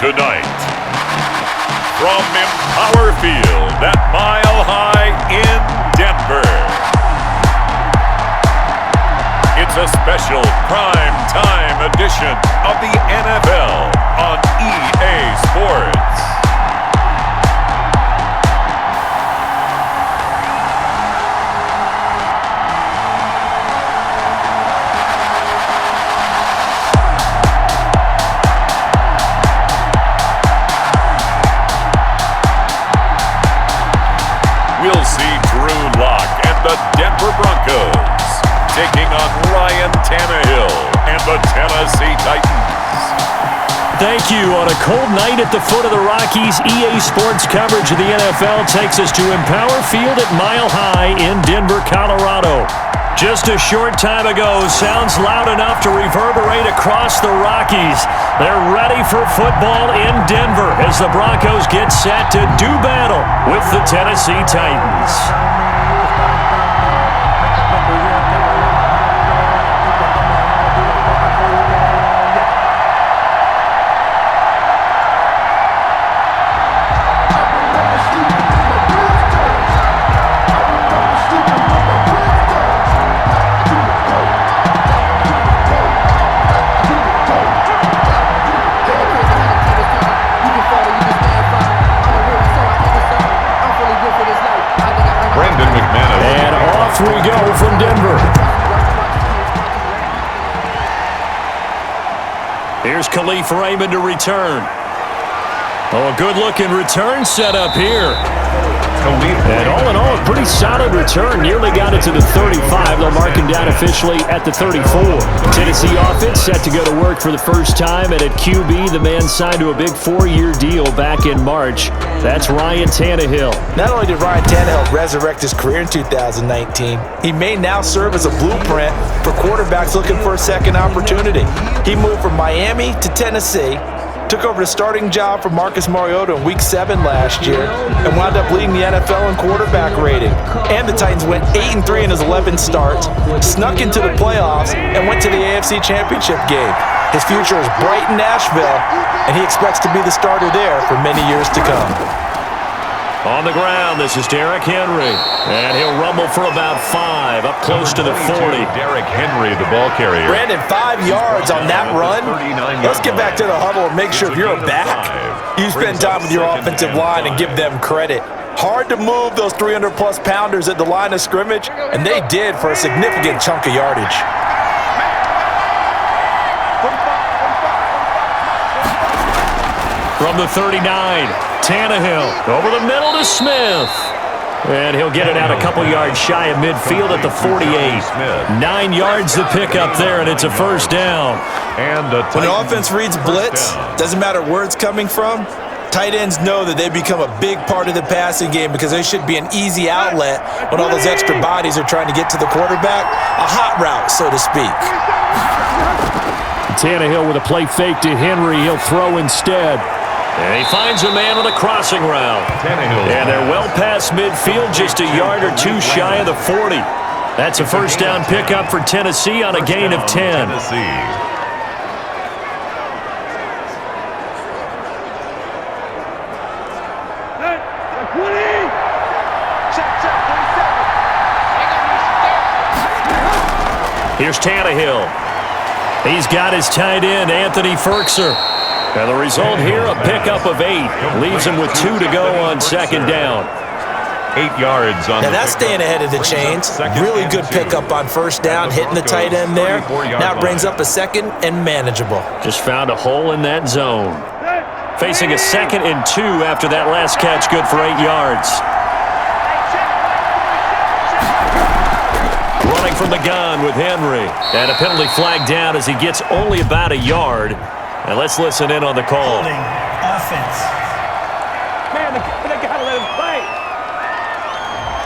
tonight. From Empower Field at Mile High in Denver, it's a special prime time edition of the NFL on EA Sports. We'll see Drew Lock and the Denver Broncos taking on Ryan Tannehill and the Tennessee Titans. Thank you. On a cold night at the foot of the Rockies, EA Sports coverage of the NFL takes us to Empower Field at Mile High in Denver, Colorado. Just a short time ago, sounds loud enough to reverberate across the Rockies. They're ready for football in Denver as the Broncos get set to do battle with the Tennessee Titans. We go from Denver. Here's Khalif Raymond to return. Oh, a good-looking return set up here. And all in all, a pretty solid return. Nearly got it to the 35. They'll mark him down officially at the 34. Tennessee offense set to go to work for the first time. And at QB, the man signed to a big 4-year deal back in March. That's Ryan Tannehill. Not only did Ryan Tannehill resurrect his career in 2019, he may now serve as a blueprint for quarterbacks looking for a second opportunity. He moved from Miami to Tennessee, took over the starting job from Marcus Mariota in Week 7 last year, and wound up leading the NFL in quarterback rating. And the Titans went 8-3 in his 11 starts, snuck into the playoffs, and went to the AFC Championship game. His future is bright in Nashville, and he expects to be the starter there for many years to come. On the ground, this is Derrick Henry, and he'll rumble for about 5, up close to the 40. Derrick Henry, the ball carrier. Brandon, 5 yards on that run. Let's get back to the huddle and make sure if you're a back, you spend time with your offensive line and give them credit. Hard to move those 300-plus pounders at the line of scrimmage, and they did for a significant chunk of yardage. From the 39, Tannehill over the middle to Smith. And he'll get it out a couple yards shy of midfield at the 48. 9 yards to pick up there, and it's a first down. When the offense reads blitz, doesn't matter where it's coming from, tight ends know that they become a big part of the passing game because they should be an easy outlet when all those extra bodies are trying to get to the quarterback. A hot route, so to speak. Tannehill with a play fake to Henry. He'll throw instead. And he finds a man on a crossing route. And they're well past midfield, just a yard or two shy of the 40. That's a first down pickup for Tennessee on a gain of 10. Here's Tannehill. He's got his tight end, Anthony Ferkser. And the result here, a pickup of 8. Leaves him with 2 to go on second down. 8 yards on. Now that's staying ahead of the chains. Really good pickup on first down, hitting the tight end there. Now it brings up a second and manageable. Just found a hole in that zone. Facing a 2nd and 2 after that last catch, good for 8 yards. Running from the gun with Henry. And a penalty flag down as he gets only about a yard. And let's listen in on the call. Holding offense. Man, they gotta let him play.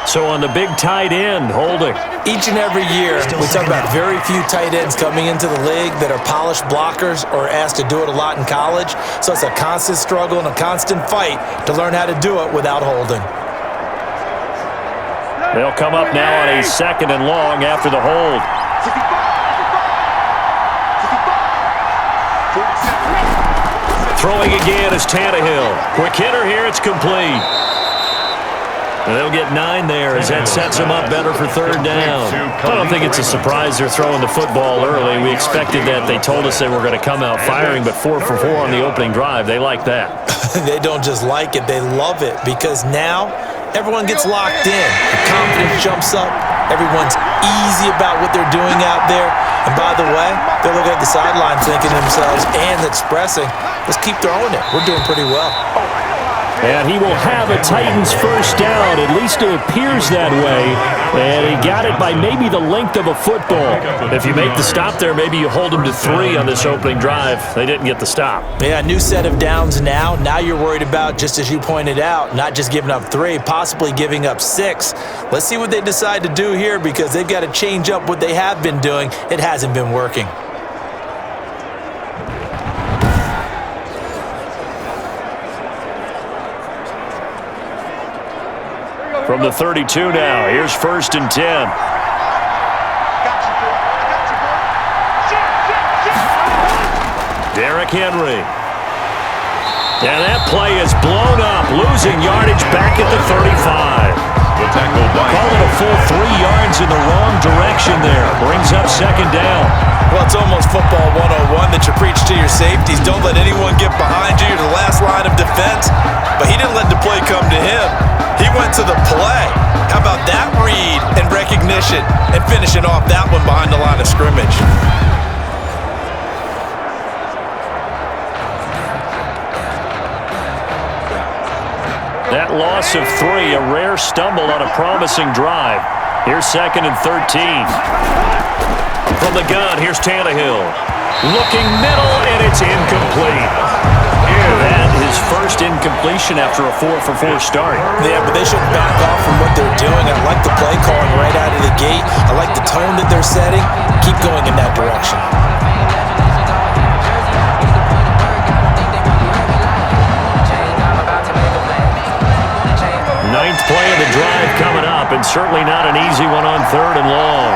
So on the big tight end, holding. Each and every year, we talk about very few tight ends coming into the league that are polished blockers or asked to do it a lot in college. So it's a constant struggle and a constant fight to learn how to do it without holding. They'll come up now on a 2nd and long after the hold. Throwing again is Tannehill. Quick hitter here. It's complete. And they'll get 9 there as that sets them up better for third down. I don't think it's a surprise they're throwing the football early. We expected that. They told us they were going to come out firing, but 4 for 4 on the opening drive. They like that. They don't just like it. They love it because now everyone gets locked in. The confidence jumps up. Everyone's easy about what they're doing out there. And by the way, they're looking at the sideline thinking to themselves and expressing, let's keep throwing it. We're doing pretty well. And he will have a Titans first down. At least it appears that way. And he got it by maybe the length of a football. If you make the stop there, maybe you hold him to 3 on this opening drive. They didn't get the stop. Yeah, new set of downs now. Now you're worried about, just as you pointed out, not just giving up 3, possibly giving up 6. Let's see what they decide to do here because they've got to change up what they have been doing. It hasn't been working. From the 32 now, here's 1st and 10. Derrick Henry. And that play is blown up, losing yardage back at the 35. Call it a full 3 yards in the wrong direction there. Brings up 2nd down. Well, it's almost football 101 that you preach to your safeties. Don't let anyone get behind you. You're the last line of defense. But he didn't let the play come to him. He went to the play. How about that read and recognition and finishing off that one behind the line of scrimmage? That loss of 3, a rare stumble on a promising drive. Here's 2nd and 13. From the gun, here's Tannehill. Looking middle, and it's incomplete. That is first incompletion after a 4 for 4 start. Yeah, but they shouldn't back off from what they're doing. I like the play calling right out of the gate. I like the tone that they're setting. Keep going in that direction. Ninth play of the drive coming up, and certainly not an easy one on 3rd and long.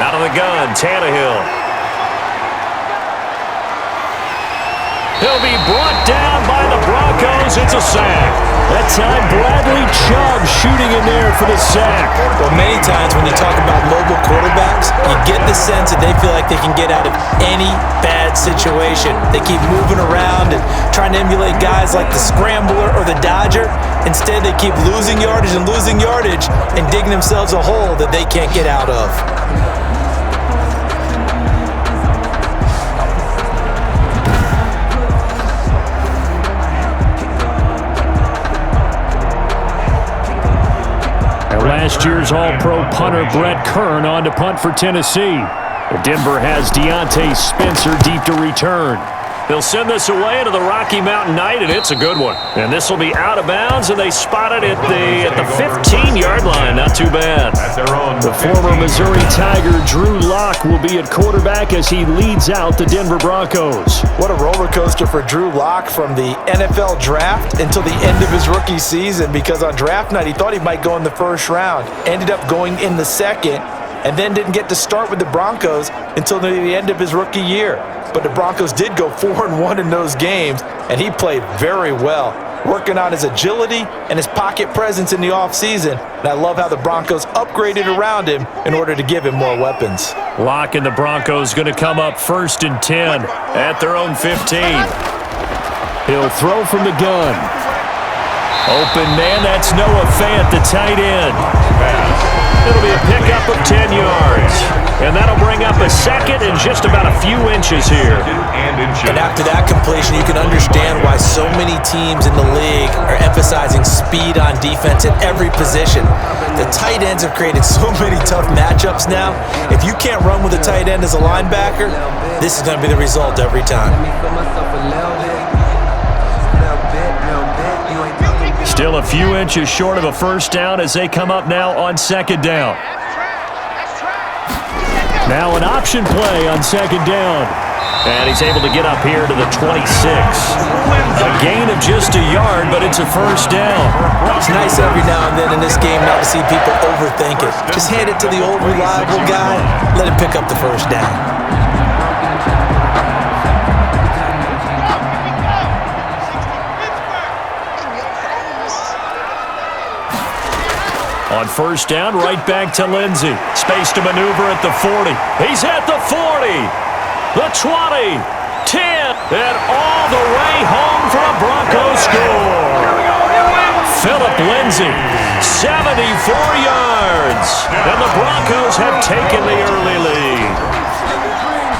Out of the gun, Tannehill. He'll be brought down by the Broncos. It's a sack. That time, Bradley Chubb shooting in there for the sack. Well, many times when you talk about mobile quarterbacks, you get the sense that they feel like they can get out of any bad situation. They keep moving around and trying to emulate guys like the Scrambler or the Dodger. Instead, they keep losing yardage and digging themselves a hole that they can't get out of. Last year's All-Pro punter Brett Kern on to punt for Tennessee. Denver has Deontay Spencer deep to return. They'll send this away into the Rocky Mountain Night, and it's a good one. And this will be out of bounds, and they spot it at the 15-yard line. Not too bad. The former Missouri Tiger Drew Lock will be at quarterback as he leads out the Denver Broncos. What a roller coaster for Drew Lock from the NFL draft until the end of his rookie season, because on draft night he thought he might go in the 1st round, ended up going in the 2nd, and then didn't get to start with the Broncos until near the end of his rookie year. But the Broncos did go 4-1 in those games, and he played very well, working on his agility and his pocket presence in the offseason. And I love how the Broncos upgraded around him in order to give him more weapons. Lock and the Broncos going to come up 1st and 10 at their own 15. He'll throw from the gun. Open man, that's Noah Fant, the tight end. It'll be a pickup of 10 yards. And that'll bring up a 2nd and just about a few inches here. And after that completion, you can understand why so many teams in the league are emphasizing speed on defense at every position. The tight ends have created so many tough matchups now. If you can't run with a tight end as a linebacker, this is going to be the result every time. Still a few inches short of a 1st down as they come up now on 2nd down. Now an option play on 2nd down. And he's able to get up here to the 26. A gain of just a yard, but it's a 1st down. It's nice every now and then in this game not to see people overthink it. Just hand it to the old reliable guy. Let him pick up the 1st down. On first down, right back to Lindsey. Space to maneuver at the 40. He's at the 40, the 20, 10, and all the way home for a Broncos score. Philip Lindsey, 74 yards, and the Broncos have taken the early lead.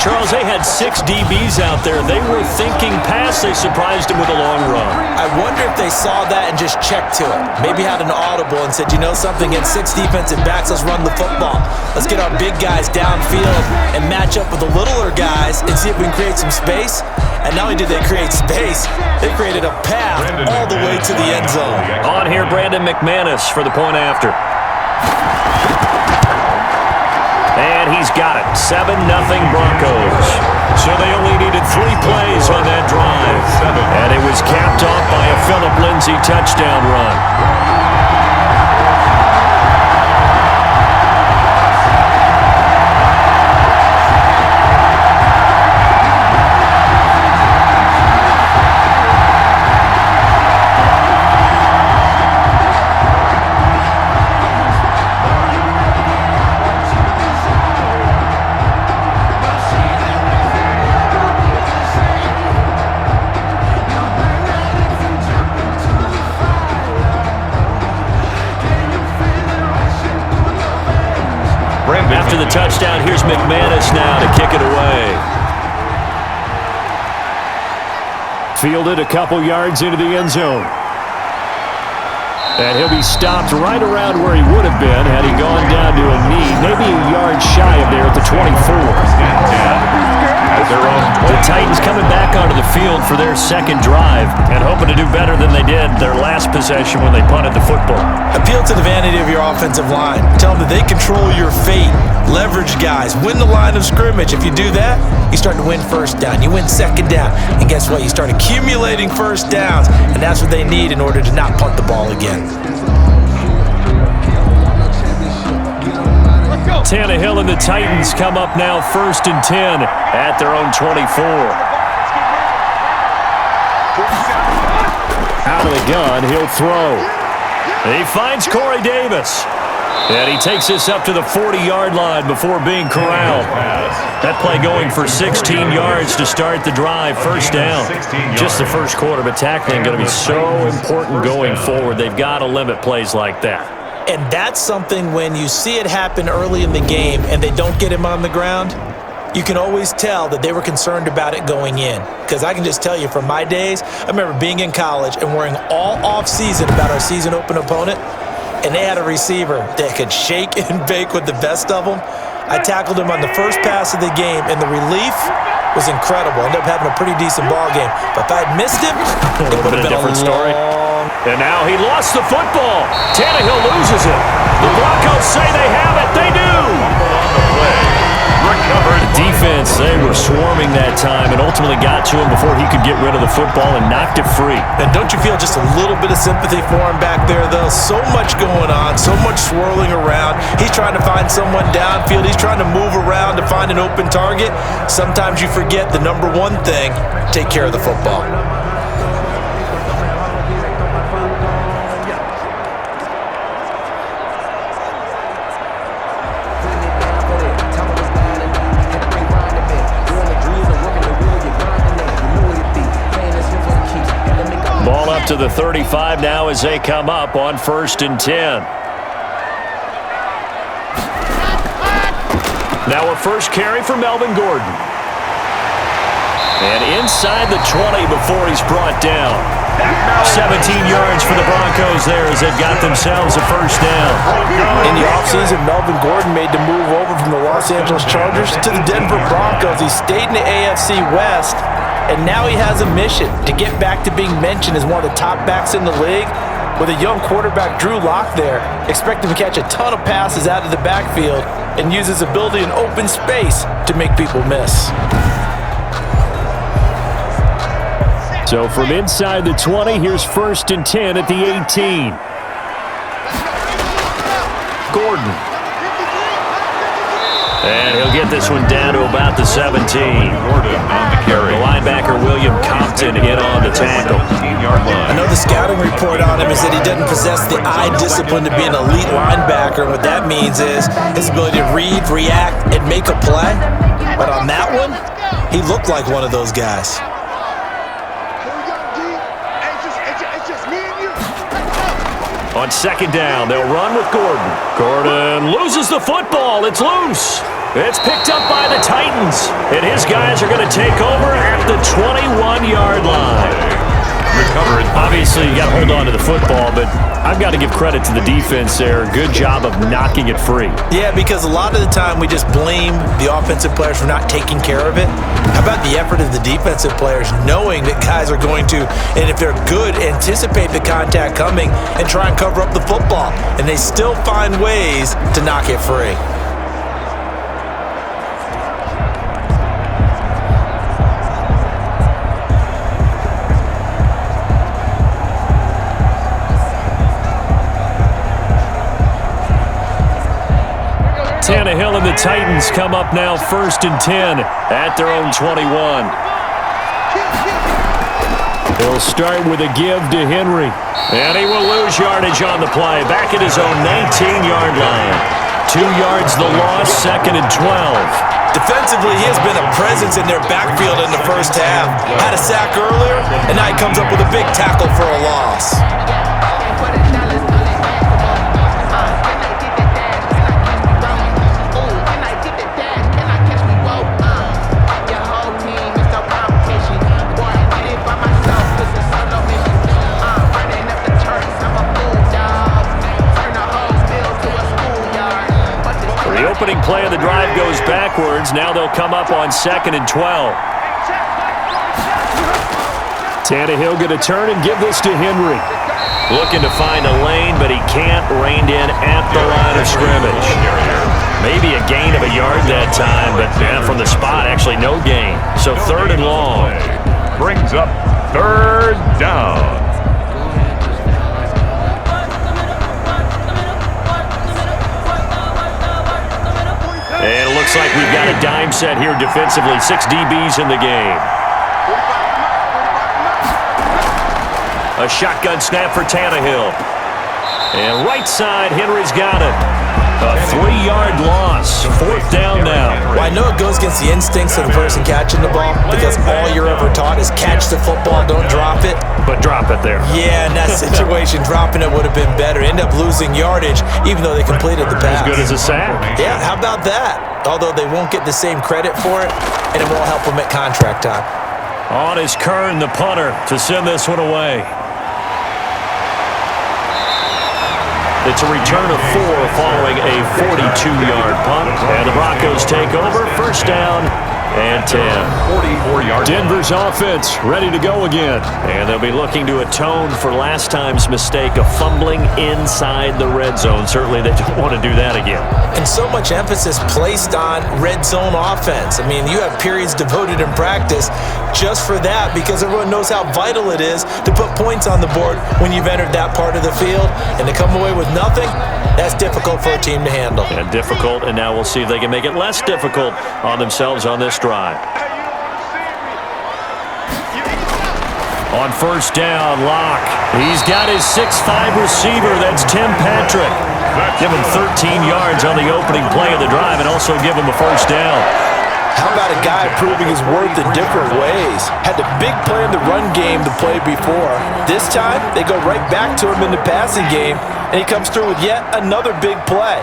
Charles, they had 6 DBs out there. They were thinking pass. They surprised him with a long run. I wonder if they saw that and just checked to it. Maybe had an audible and said, you know something, against 6 defensive backs, let's run the football. Let's get our big guys downfield and match up with the littler guys and see if we can create some space. And not only did they create space, they created a path all the way to the end zone. On here, Brandon McManus for the point after. And he's got it. 7-0 Broncos. So they only needed 3 plays on that drive. And it was capped off by a Philip Lindsey touchdown run. After the touchdown, here's McManus now to kick it away. Fielded a couple yards into the end zone. And he'll be stopped right around where he would have been had he gone down to a knee, maybe a yard shy of there at the 24. The Titans coming back onto the field for their second drive and hoping to do better than they did their last possession when they punted the football. Appeal to the vanity of your offensive line. Tell them that they control your fate. Leverage guys. Win the line of scrimmage. If you do that, you start to win first down. You win second down. And guess what? You start accumulating first downs. And that's what they need in order to not punt the ball again. Tannehill and the Titans come up now 1st and 10 at their own 24. Out of the gun, he'll throw. He finds Corey Davis. And he takes this up to the 40-yard line before being corralled. That play going for 16 yards to start the drive. First down. Just the first quarter, but tackling going to be so important going forward. They've got to limit plays like that. And that's something when you see it happen early in the game and they don't get him on the ground, you can always tell that they were concerned about it going in. Because I can just tell you from my days, I remember being in college and worrying all off-season about our season open opponent, and they had a receiver that could shake and bake with the best of them. I tackled him on the first pass of the game, and the relief was incredible. Ended up having a pretty decent ball game. But if I had missed him, it would have been a different story. And now he lost the football. Tannehill loses it. The Broncos say they have it. They do. The defense, they were swarming that time and ultimately got to him before he could get rid of the football and knocked it free. And don't you feel just a little bit of sympathy for him back there, though? So much going on, so much swirling around. He's trying to find someone downfield. He's trying to move around to find an open target. Sometimes you forget the number one thing, take care of the football. To the 35 now as they come up on 1st and 10. Now a first carry for Melvin Gordon. And inside the 20 before he's brought down. 17 yards for the Broncos there as they've got themselves a first down. In the offseason, Melvin Gordon made the move over from the Los Angeles Chargers to the Denver Broncos. He stayed in the AFC West. And now he has a mission to get back to being mentioned as one of the top backs in the league. With a young quarterback, Drew Lock there, expect him to catch a ton of passes out of the backfield and use his ability in open space to make people miss. So from inside the 20, here's 1st and 10 at the 18. Gordon. And he'll get this one down to about the 17. Gordon on the carry. The linebacker William Compton in on the tackle. I know the scouting report on him is that he doesn't possess the eye discipline to be an elite linebacker. What that means is his ability to read, react, and make a play. But on that one, he looked like one of those guys. On second down, they'll run with Gordon. Gordon loses the football. It's loose. It's picked up by the Titans. And his guys are going to take over at the 21-yard line. Recovered. Obviously, you got to hold on to the football, but I've got to give credit to the defense there. Good job of knocking it free. Yeah, because a lot of the time we just blame the offensive players for not taking care of it. How about the effort of the defensive players knowing that guys are going to, and if they're good, anticipate the contact coming and try and cover up the football. And they still find ways to knock it free. Tannehill and the Titans come up now 1st and 10 at their own 21. He'll start with a give to Henry. And he will lose yardage on the play. Back at his own 19-yard line. 2 yards the loss, 2nd and 12. Defensively, he has been a presence in their backfield in the first half. Had a sack earlier, and now he comes up with a big tackle for a loss. The opening play of the drive goes backwards. Now they'll come up on 2nd and 12. Tannehill going to turn and give this to Henry. Looking to find a lane, but he can't. Reined in at the line of scrimmage. Maybe a gain of a yard that time, but from the spot, actually no gain. So 3rd and long. Brings up 3rd down. And it looks like we've got a dime set here defensively. 6 DBs in the game. A shotgun snap for Tannehill. And right side, Henry's got it. A 3-yard loss. 4th down now. Well, I know it goes against the instincts of the person catching the ball because all you're ever taught is catch the football, don't drop it. But drop it there. Yeah, in that situation, dropping it would have been better. End up losing yardage, even though they completed the pass. As good as a sack. Yeah, how about that? Although they won't get the same credit for it, and it won't help them at contract time. On is Kern, the punter, to send this one away. It's a return of 4 following a 42-yard punt. And the Broncos take over. 1st down and 10. 44-yard. Denver's offense ready to go again. And they'll be looking to atone for last time's mistake of fumbling inside the red zone. Certainly they don't want to do that again. And so much emphasis placed on red zone offense. I mean, you have periods devoted in practice just for that because everyone knows how vital it is to put points on the board when you've entered that part of the field. And to come away with nothing, that's difficult for a team to handle. And difficult, and now we'll see if they can make it less difficult on themselves on this drive. On 1st down, Locke. He's got his 6'5 receiver. That's Tim Patrick. Give him 13 yards on the opening play of the drive and also give him a 1st down. How about a guy proving his worth in different ways? Had the big play in the run game to play before. This time, they go right back to him in the passing game, and he comes through with yet another big play.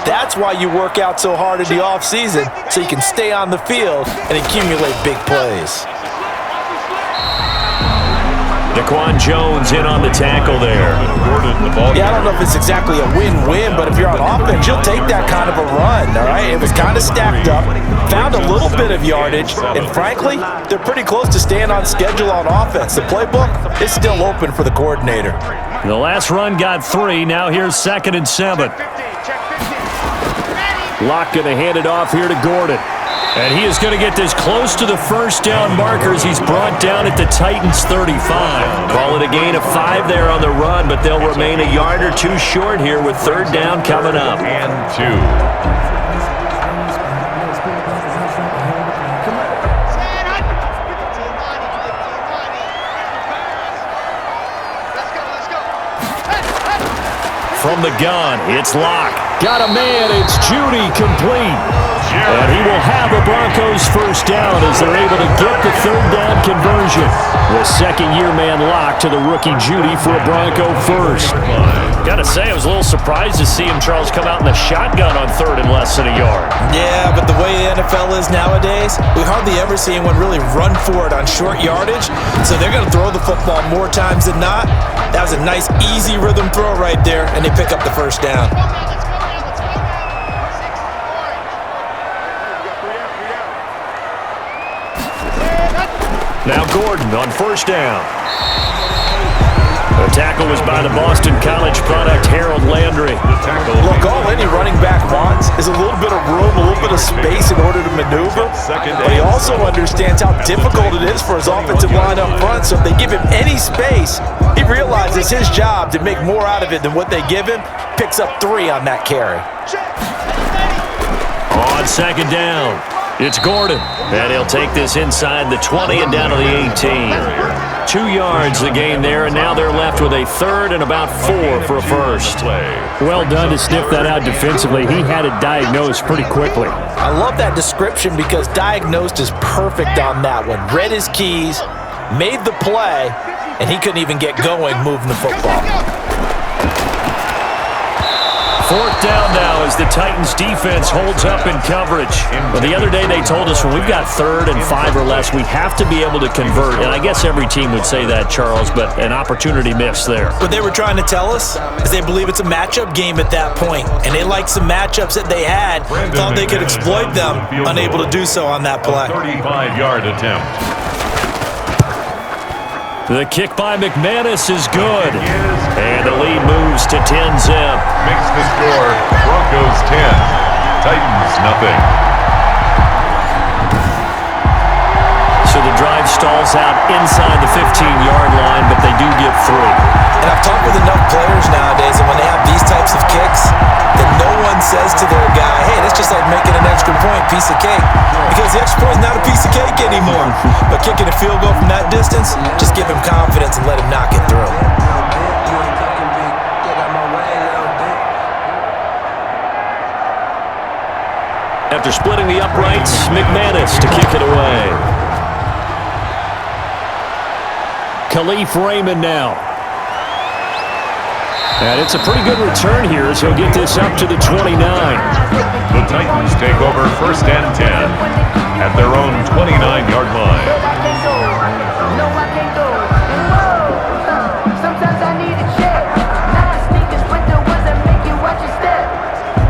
That's why you work out so hard in the offseason, so you can stay on the field and accumulate big plays. Daquan Jones in on the tackle there. Yeah, I don't know if it's exactly a win-win, but if you're on offense, you'll take that kind of a run, all right? It was kind of stacked up, found a little bit of yardage, and frankly, they're pretty close to staying on schedule on offense. The playbook is still open for the coordinator. The last run got 3. Now here's 2nd and 7. Locke going to hand it off here to Gordon. And he is going to get this close to the 1st down markers. He's brought down at the Titans' 35. Call it a gain of 5 there on the run, but they'll remain a yard or 2 short here with 3rd down coming up. And 2. from the gun. It's Locke. Got a man. It's Judy, complete. And he will have a Broncos first down as they're able to get the third down conversion. The second-year man Locke to the rookie Judy for a Bronco first. Got to say, I was a little surprised to see him, Charles, come out in the shotgun on third and less than a yard. Yeah, but the way the NFL is nowadays, we hardly ever see anyone really run for it on short yardage. So they're going to throw the football more times than not. That was a nice, easy rhythm throw right there, and they pick up the first down. Now Gordon on first down. The tackle was by the Boston College product, Harold Landry. Look, all any running back wants is a little bit of room, a little bit of space in order to maneuver. But he also understands how difficult it is for his offensive line up front. So if they give him any space, he realizes his job to make more out of it than what they give him. Picks up 3 on that carry. On second down, it's Gordon. And he'll take this inside the 20 and down to the 18. 2 yards the gain there, and now they're left with a third and about 4 for a first. Well done to sniff that out defensively. He had it diagnosed pretty quickly. I love that description because diagnosed is perfect on that one. Read his keys, made the play, and he couldn't even get going moving the football. Fourth down now as the Titans defense holds up in coverage. Well, the other day they told us when we've got third and 5 or less, we have to be able to convert. And I guess every team would say that, Charles, but an opportunity missed there. What they were trying to tell us is they believe it's a matchup game at that point, and they liked some matchups that they had, thought they could exploit them, unable to do so on that play. 35-yard attempt. The kick by McManus is good. And the lead moves to 10-zip. Makes the score Broncos 10, Titans nothing. So the drive stalls out inside the 15-yard line, but they do get 3. And I've talked with enough players nowadays, and when they have these types of kicks, then no one says to their guy, hey, that's just like making an extra point, piece of cake. Because the extra point is not a piece of cake anymore. But kicking a field goal from that distance, just give him confidence and let him knock it through. After splitting the uprights, McManus to kick it away. Khalif Raymond now. And it's a pretty good return here as he'll get this up to the 29. The Titans take over first and 10 at their own 29-yard line. Sometimes I need a check. Now I sneakers with the ones that make you watch your step.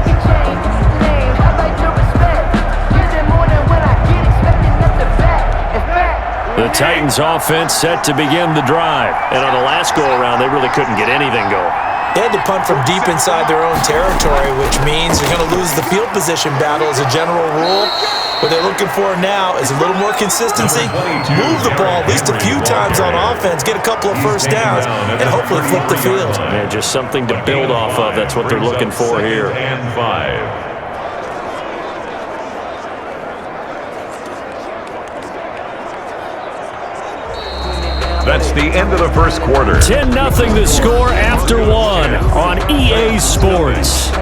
You change name, I like your respect. You're the more than when I get expecting nothing back. In fact, The Titans offense set to begin the drive. And on the last go-around, they really couldn't get anything going. They had to punt from deep inside their own territory, which means they're going to lose the field position battle as a general rule. What they're looking for now is a little more consistency, move the ball at least a few times on offense, get a couple of first downs, and hopefully flip the field. Yeah, just something to build off of. That's what they're looking for here. And 5. That's the end of the first quarter. 10-0 the score after 1 on EA Sports.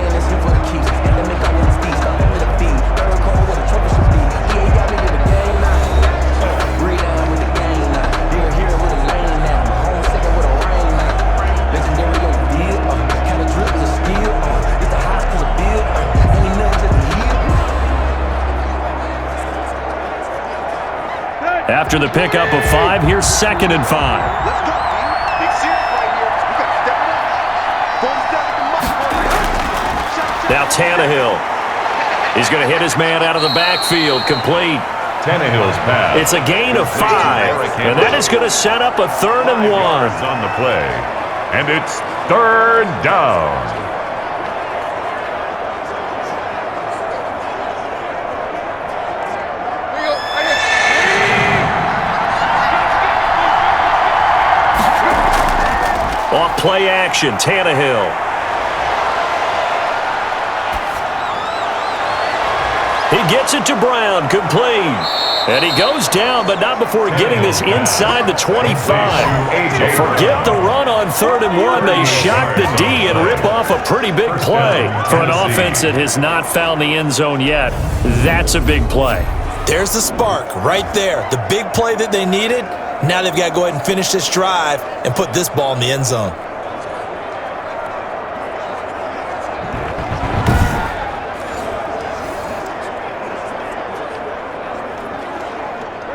After the pickup of 5, here's 2nd and 5. Let's go. Be serious right here. You got to step it up. Full step with the muscle. Now Tannehill. He's going to hit his man out of the backfield, complete. Tannehill's pass. It's a gain of 5, and that is going to set up a 3rd and 1. On the play, and it's 3rd down. Off play action, Tannehill. He gets it to Brown, complete. And he goes down, but not before getting this inside the 25. Forget the run on 3rd and 1. They shock the D and rip off a pretty big play. For an offense that has not found the end zone yet, that's a big play. There's the spark right there. The big play that they needed. Now they've got to go ahead and finish this drive and put this ball in the end zone.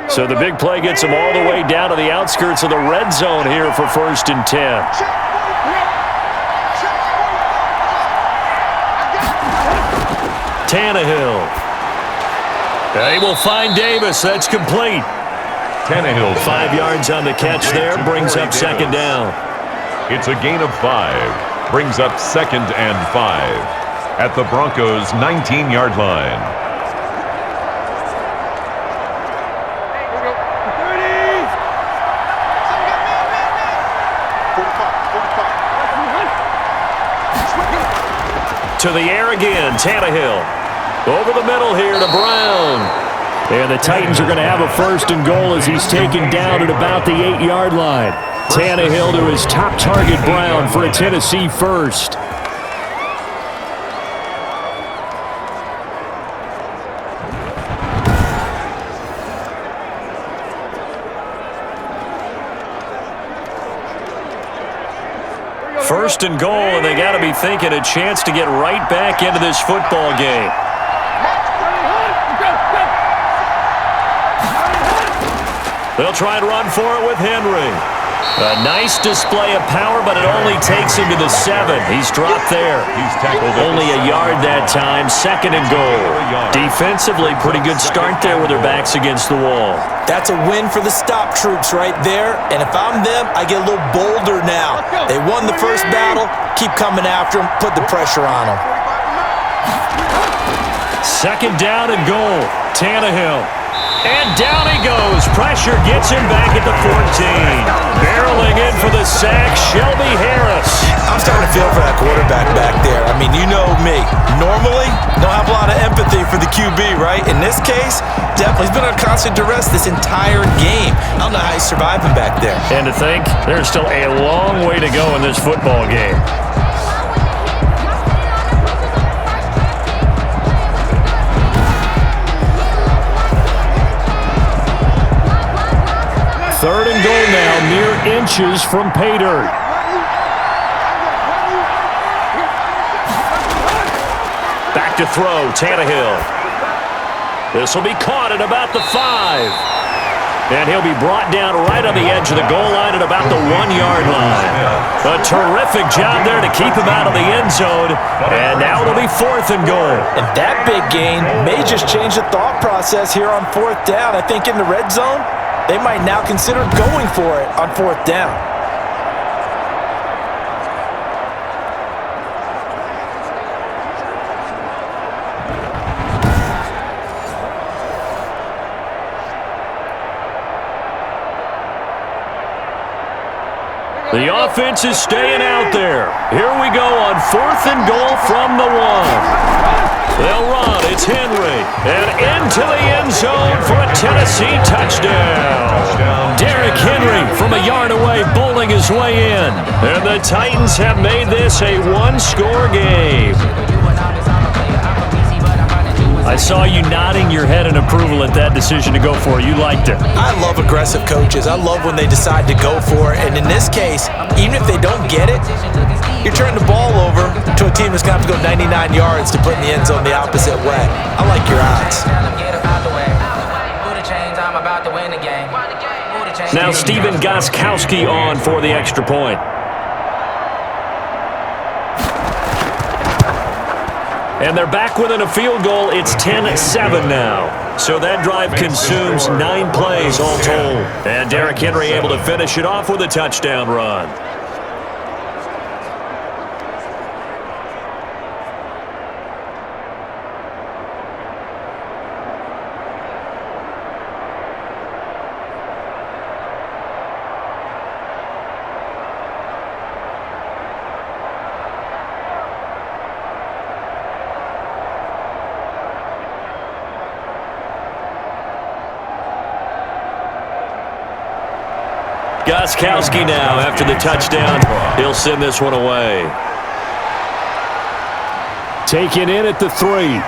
So the big play gets them all the way down to the outskirts of the red zone here for 1st and 10. Tannehill. They will find Davis. That's complete. Tannehill 5 yards on the catch there. Brings up 2nd down. It's a gain of 5. Brings up 2nd and 5 at the Broncos' 19-yard line. To the air again, Tannehill. Over the middle here to Brown. And the Titans are going to have a 1st and goal as he's taken down at about the 8-yard line. Tannehill to his top target, Brown, for a Tennessee first. First and goal, and they got to be thinking a chance to get right back into this football game. They'll try and run for it with Henry. A nice display of power, but it only takes him to the 7. He's dropped there. He's tackled only a yard that time. 2nd and goal. Defensively, pretty good start there with their backs against the wall. That's a win for the stop troops right there. And if I'm them, I get a little bolder now. They won the first battle. Keep coming after them. Put the pressure on them. 2nd down and goal. Tannehill. And down he goes. Pressure gets him back at the 14. Barreling in for the sack, Shelby Harris. I'm starting to feel for that quarterback back there. I mean, you know me. Normally, don't have a lot of empathy for the QB, right? In this case, definitely. He's been under constant duress this entire game. I don't know how he's surviving back there. And to think, there's still a long way to go in this football game. Third and goal now, mere inches from pay dirt. Back to throw, Tannehill. This will be caught at about the 5. And he'll be brought down right on the edge of the goal line at about the 1-yard line. A terrific job there to keep him out of the end zone. And now it'll be 4th and goal. And that big gain may just change the thought process here on 4th down. I think in the red zone, they might now consider going for it on 4th down. The offense is staying out there. Here we go on 4th and goal from the 1. They'll run. It's Henry. And into the end zone for a Tennessee touchdown. Derrick Henry from a yard away bowling his way in. And the Titans have made this a 1-score game. I saw you nodding your head in approval at that decision to go for it. You liked it. I love aggressive coaches. I love when they decide to go for it. And in this case, even if they don't get it, you're turning the ball over to a team that's going to have to go 99 yards to put in the end zone the opposite way. I like your odds. Now Steven Gostkowski on for the extra point. And they're back within a field goal. It's 10-7 now. So that drive consumes 9 plays all told. And Derrick Henry able to finish it off with a touchdown run. Gostkowski now after the touchdown. He'll send this one away. Taken in at the 3.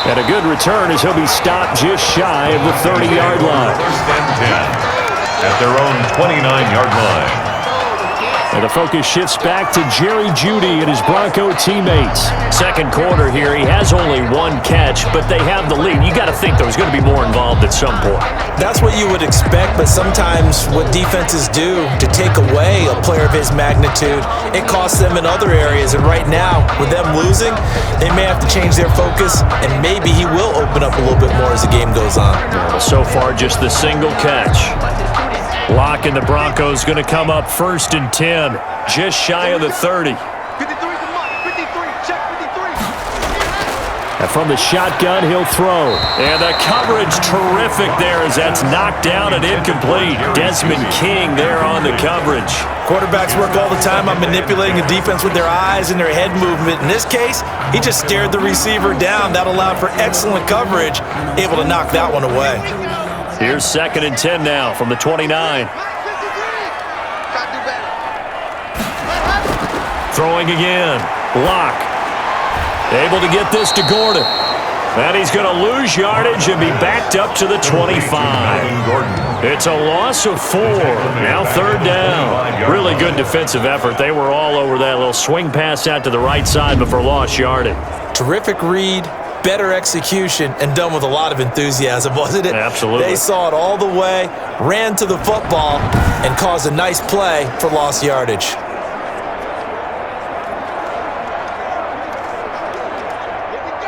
And a good return as he'll be stopped just shy of the 30-yard line. First and 10 at their own 29-yard line. And the focus shifts back to Jerry Jeudy and his Bronco teammates. Second quarter here, he has only one catch, but they have the lead. You got to think there was going to be more involved at some point. That's what you would expect, but sometimes what defenses do to take away a player of his magnitude, it costs them in other areas. And right now, with them losing, they may have to change their focus, and maybe he will open up a little bit more as the game goes on. Well, so far, just the single catch. Locke and the Broncos going to come up first and 10, just shy of the 30. 53's a mark. 53. Check 53. And from the shotgun, he'll throw. And the coverage terrific there as that's knocked down and incomplete. Desmond King there on the coverage. Quarterbacks work all the time on manipulating the defense with their eyes and their head movement. In this case, he just stared the receiver down. That allowed for excellent coverage, able to knock that one away. Here's second and 10 now from the 29. Throwing again. Locke. Able to get this to Gordon. And he's going to lose yardage and be backed up to the 25. It's a loss of 4. Now third down. Really good defensive effort. They were all over that little swing pass out to the right side before lost yardage. Terrific read, better execution, and done with a lot of enthusiasm, wasn't it? Absolutely. They saw it all the way, ran to the football, and caused a nice play for lost yardage.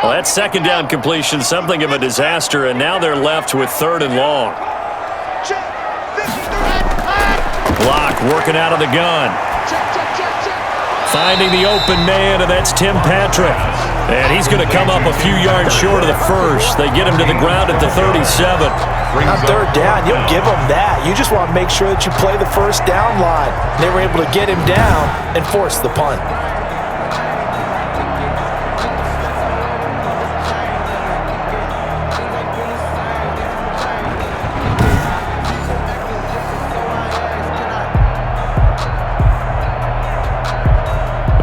Well, that second down completion, something of a disaster, and now they're left with third and long. Locke working out of the gun. Finding the open man, and that's Tim Patrick. And he's going to come up a few yards short of the first. They get him to the ground at the 37. On third down, you'll give them that. You just want to make sure that you play the first down line. They were able to get him down and force the punt.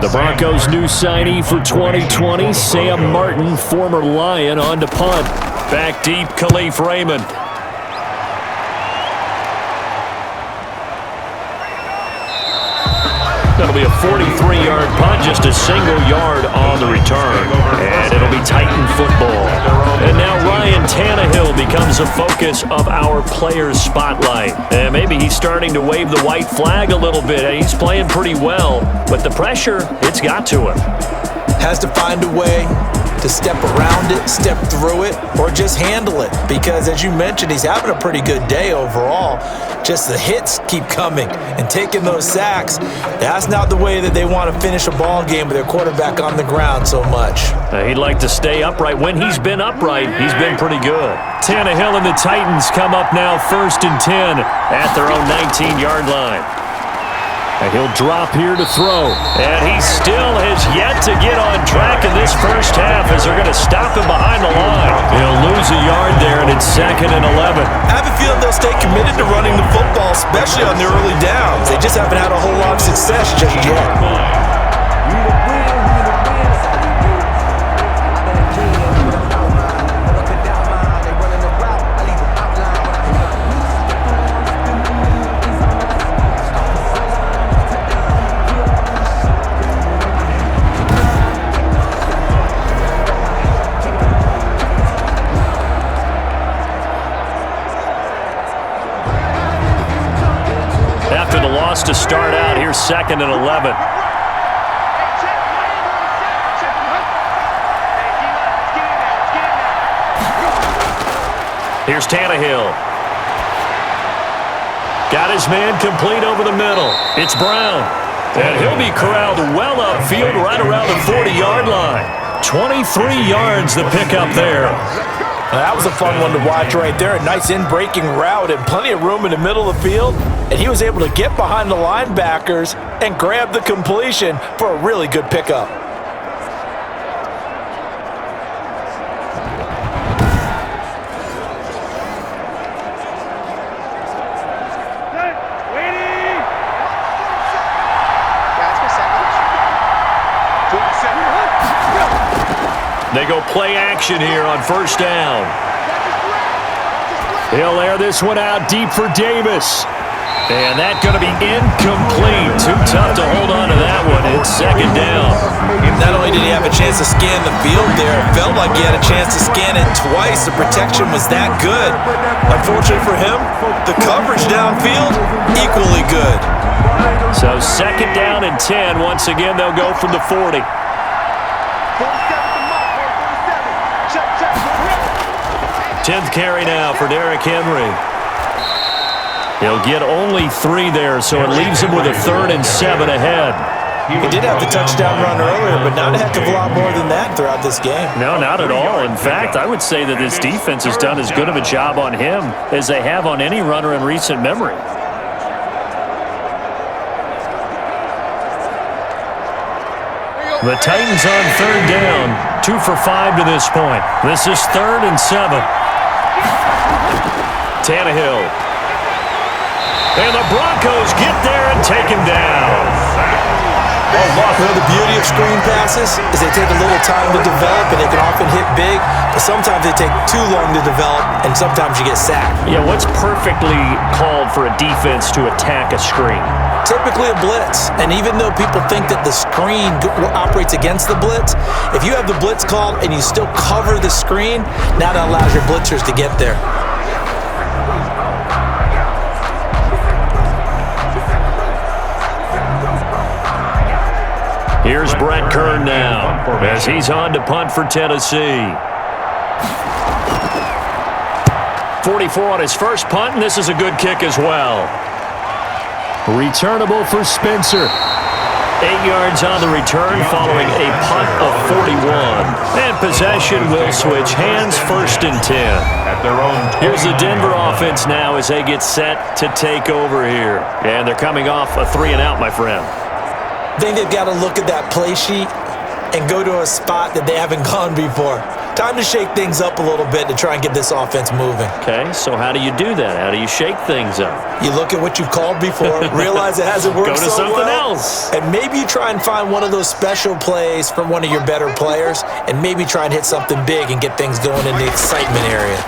The Broncos' new signee for 2020, Sam Martin, former Lion, on to punt. Back deep, Khalif Raymond. That'll be a 43-yard punt, just a single yard on the return. And it'll be Titan football. And now Ryan Tannehill becomes a focus of our players' spotlight. And maybe he's starting to wave the white flag a little bit. He's playing pretty well, but the pressure, it's got to him. Has to find a way to step around it, step through it, or just handle it. Because as you mentioned, he's having a pretty good day overall. Just the hits keep coming and taking those sacks. That's not the way that they want to finish a ball game with their quarterback on the ground so much. He'd like to stay upright. When he's been upright, he's been pretty good. Tannehill and the Titans come up now first and 10 at their own 19-yard line. And he'll drop here to throw. And he still has yet to get on track in this first half as they're going to stop him behind the line. He'll lose a yard there, and it's second and 11. I have a feeling they'll stay committed to running the football, especially on the early downs. They just haven't had a whole lot of success just yet. To start out, here's second and 11. Here's Tannehill. Got his man complete over the middle. It's Brown. And he'll be corralled well upfield right around the 40-yard line. 23 yards the pickup there. That was a fun one to watch right there. A nice in-breaking route and plenty of room in the middle of the field. And he was able to get behind the linebackers and grab the completion for a really good pickup. They go play action here on first down. He'll air this one out deep for Davis. And that's going to be incomplete. Too tough to hold on to that one. It's second down. Not only did he have a chance to scan the field there, it felt like he had a chance to scan it twice. The protection was that good. Unfortunately for him, the coverage downfield, equally good. So second down and 10. Once again, they'll go from the 40. 10th carry now for Derrick Henry. He'll get only 3 there, so it leaves him with a 3rd and 7 ahead. He did have the touchdown run earlier, but not a heck of a lot more than that throughout this game. No, not at all. In fact, I would say that this defense has done as good of a job on him as they have on any runner in recent memory. The Titans on 3rd down. 2 for 5 to this point. This is 3rd and 7. Tannehill. And the Broncos get there and take him down. Well, the beauty of screen passes is they take a little time to develop, and they can often hit big, but sometimes they take too long to develop, and sometimes you get sacked. Yeah, what's perfectly called for a defense to attack a screen? Typically a blitz, and even though people think that the screen operates against the blitz, if you have the blitz called and you still cover the screen, now that allows your blitzers to get there. Here's Brett Kern now as he's on to punt for Tennessee. 44 on his first punt, and this is a good kick as well. Returnable for Spencer. 8 yards on the return following a punt of 41. And possession will switch hands, 1st and 10. Here's the Denver offense now as they get set to take over here. And they're coming off a 3-and-out, my friend. I think they've got to look at that play sheet and go to a spot that they haven't gone before. Time to shake things up a little bit to try and get this offense moving. Okay, so how do you do that? How do you shake things up? You look at what you've called before, realize it hasn't worked so well. Go to something else. And maybe you try and find one of those special plays from one of your better players, and maybe try and hit something big and get things going in the excitement area.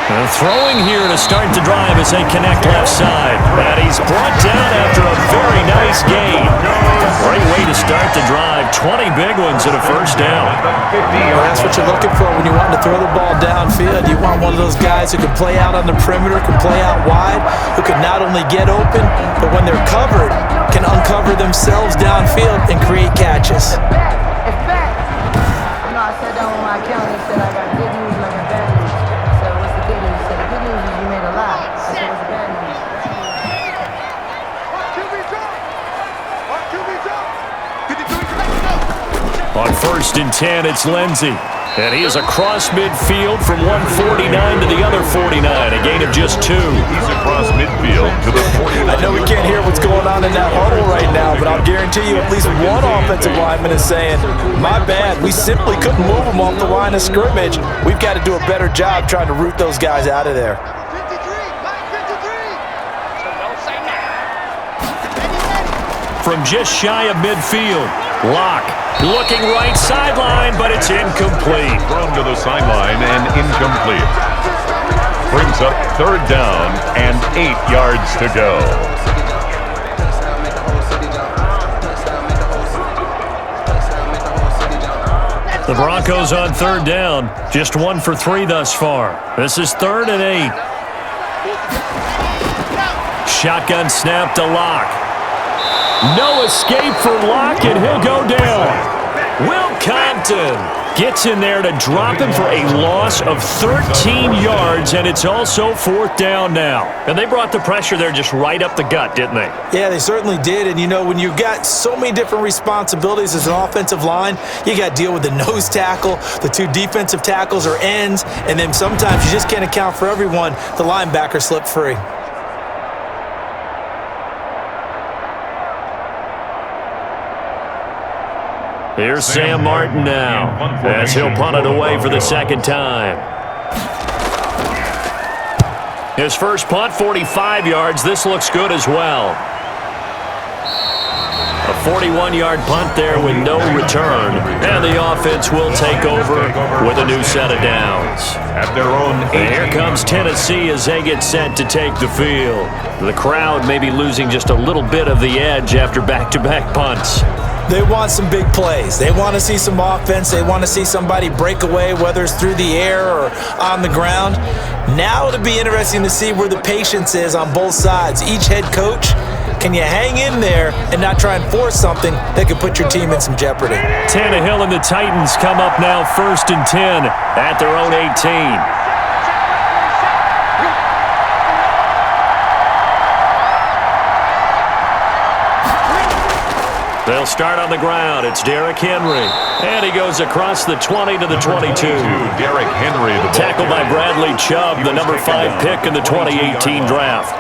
And throwing here to start the drive as they connect left side. And he's brought down after a very nice gain. Great way to start the drive. 20 big ones and a first down. Well, that's what you're looking for when you want to throw the ball downfield. You want one of those guys who can play out on the perimeter, can play out wide, who can not only get open, but when they're covered, can uncover themselves downfield and create catches. I sat down with my accountant and said I got good news and I got bad news. So what's the good news? He said the good news is you made a lot. I said what's the bad news? On 1st and 10, it's Lindsey. And he is across midfield from 149 to the other 49, a gain of just 2. He's across midfield to the 49. I know we can't hear what's going on in that huddle right now, but I'll guarantee you at least one offensive lineman is saying, my bad, we simply couldn't move them off the line of scrimmage. We've got to do a better job trying to root those guys out of there. From just shy of midfield, Locke looking right sideline, but it's incomplete. Thrown to the sideline and incomplete. Brings up 3rd down and 8 yards to go. The Broncos on 3rd down, just 1 for 3 thus far. This is 3rd and 8. Shotgun snap to Locke. No escape for Locke, and he'll go down. Will Compton gets in there to drop him for a loss of 13 yards, and it's also 4th down now. And they brought the pressure there just right up the gut, didn't they? Yeah, they certainly did. And, you know, when you've got so many different responsibilities as an offensive line, you got to deal with the nose tackle, the 2 defensive tackles or ends, and then sometimes you just can't account for everyone. The linebacker slipped free. Here's Sam Martin now, as he'll punt it away for the 2nd time. His first punt, 45 yards. This looks good as well. A 41-yard punt there with no return. And the offense will take over with a new set of downs. At their own And here comes Tennessee as they get set to take the field. The crowd may be losing just a little bit of the edge after back-to-back punts. They want some big plays. They want to see some offense. They want to see somebody break away, whether it's through the air or on the ground. Now it'll be interesting to see where the patience is on both sides. Each head coach, can you hang in there and not try and force something that could put your team in some jeopardy? Tannehill and the Titans come up now 1st and 10 at their own 18. They'll start on the ground. It's Derrick Henry. And he goes across the 20 to the 22. Derrick Henry. Tackled by Bradley Chubb, the number 5 pick in the 2018 draft.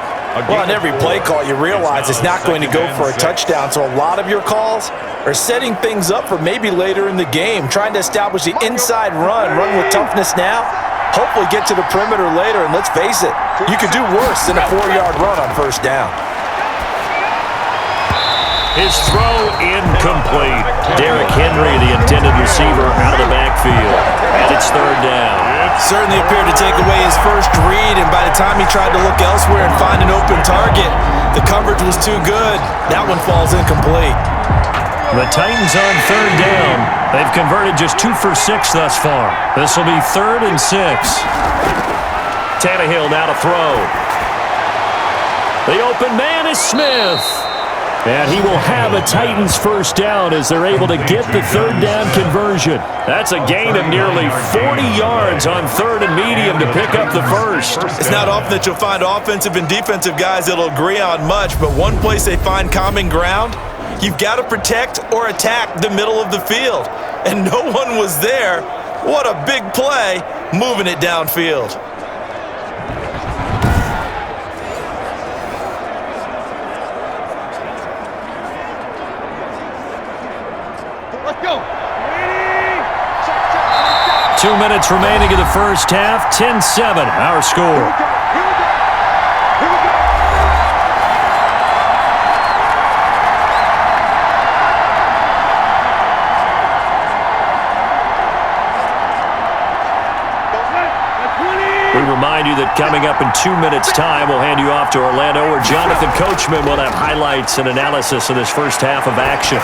Well, on every play call, you realize it's not going to go for a touchdown, so a lot of your calls are setting things up for maybe later in the game, trying to establish the inside run with toughness now, hopefully get to the perimeter later, and let's face it, you could do worse than a 4-yard run on first down. His throw incomplete. Derrick Henry, the intended receiver, out of the backfield. And it's 3rd down. Certainly appeared to take away his first read, and by the time he tried to look elsewhere and find an open target, the coverage was too good. That one falls incomplete. The Titans on 3rd down. They've converted just 2 for 6 thus far. This will be 3rd and 6. Tannehill now to throw. The open man is Smith. And he will have a Titans first down as they're able to get the 3rd down conversion. That's a gain of nearly 40 yards on 3rd and medium to pick up the first. It's not often that you'll find offensive and defensive guys that'll agree on much, but one place they find common ground, you've got to protect or attack the middle of the field. And no one was there. What a big play, moving it downfield. Let's go. 2 minutes remaining in the first half. 10-7, our score. We remind you that coming up in 2 minutes' time, we'll hand you off to Orlando, where Jonathan Coachman will have highlights and analysis of this first half of action.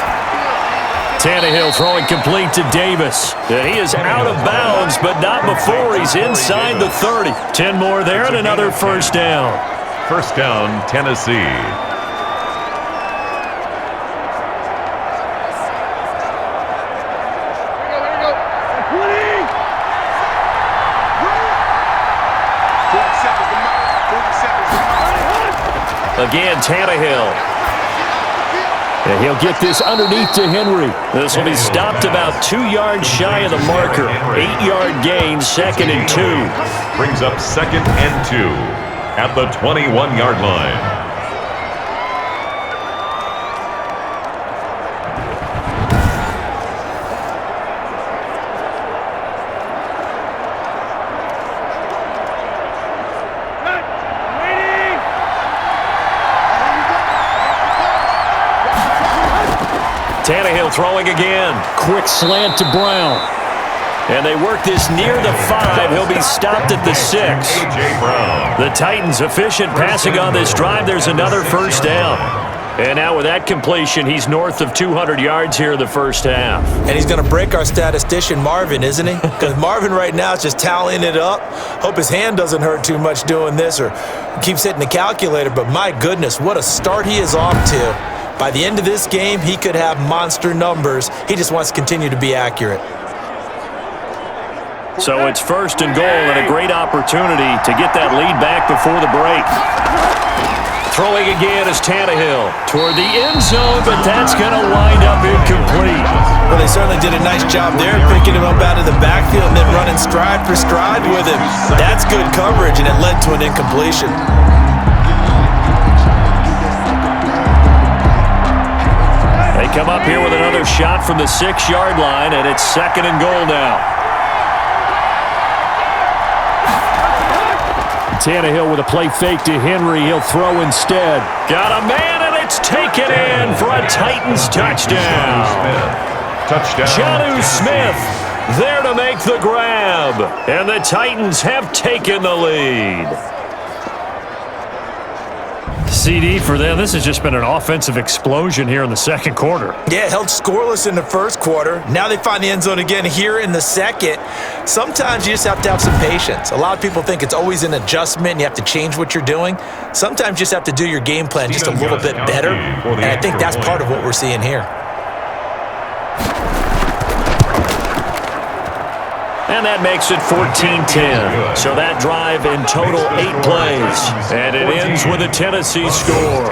Tannehill throwing complete to Davis. And he is out of bounds, but not before he's inside the 30. 10 more there and another first down. First down, Tennessee. Again, Tannehill. And he'll get this underneath to Henry. This will be stopped about 2 yards shy of the marker. 8-yard gain, 2nd and 2. Brings up 2nd and 2 at the 21-yard line. Tannehill throwing again. Quick slant to Brown. And they work this near the 5. He'll be stopped at the 6. A.J. Brown. The Titans efficient passing on this drive. There's another first down. And now with that completion, he's north of 200 yards here in the first half. And he's going to break our statistician Marvin, isn't he? Because Marvin right now is just tallying it up. Hope his hand doesn't hurt too much doing this or keeps hitting the calculator. But my goodness, what a start he is off to. By the end of this game, he could have monster numbers. He just wants to continue to be accurate. So it's 1st and goal and a great opportunity to get that lead back before the break. Throwing again is Tannehill toward the end zone, but that's going to wind up incomplete. Well, they certainly did a nice job there, picking him up out of the backfield and then running stride for stride with him. That's good coverage, and it led to an incompletion. They come up here with another shot from the 6-yard line, and it's 2nd and goal now. Tannehill with a play fake to Henry. He'll throw instead. Got a man, and It's taken in for a Titans touchdown. Touchdown. Jonnu Smith there to make the grab. And the Titans have taken the lead. CD for them. This has just been an offensive explosion here in the second quarter. Yeah, held scoreless in the first quarter. Now they find the end zone again here in the second. Sometimes you just have to have some patience. A lot of people think it's always an adjustment and you have to change what you're doing. Sometimes you just have to do your game plan just a little bit better. And I think that's part of what we're seeing here. And that makes it 14-10. So that drive in total 8 plays. And it ends with a Tennessee score.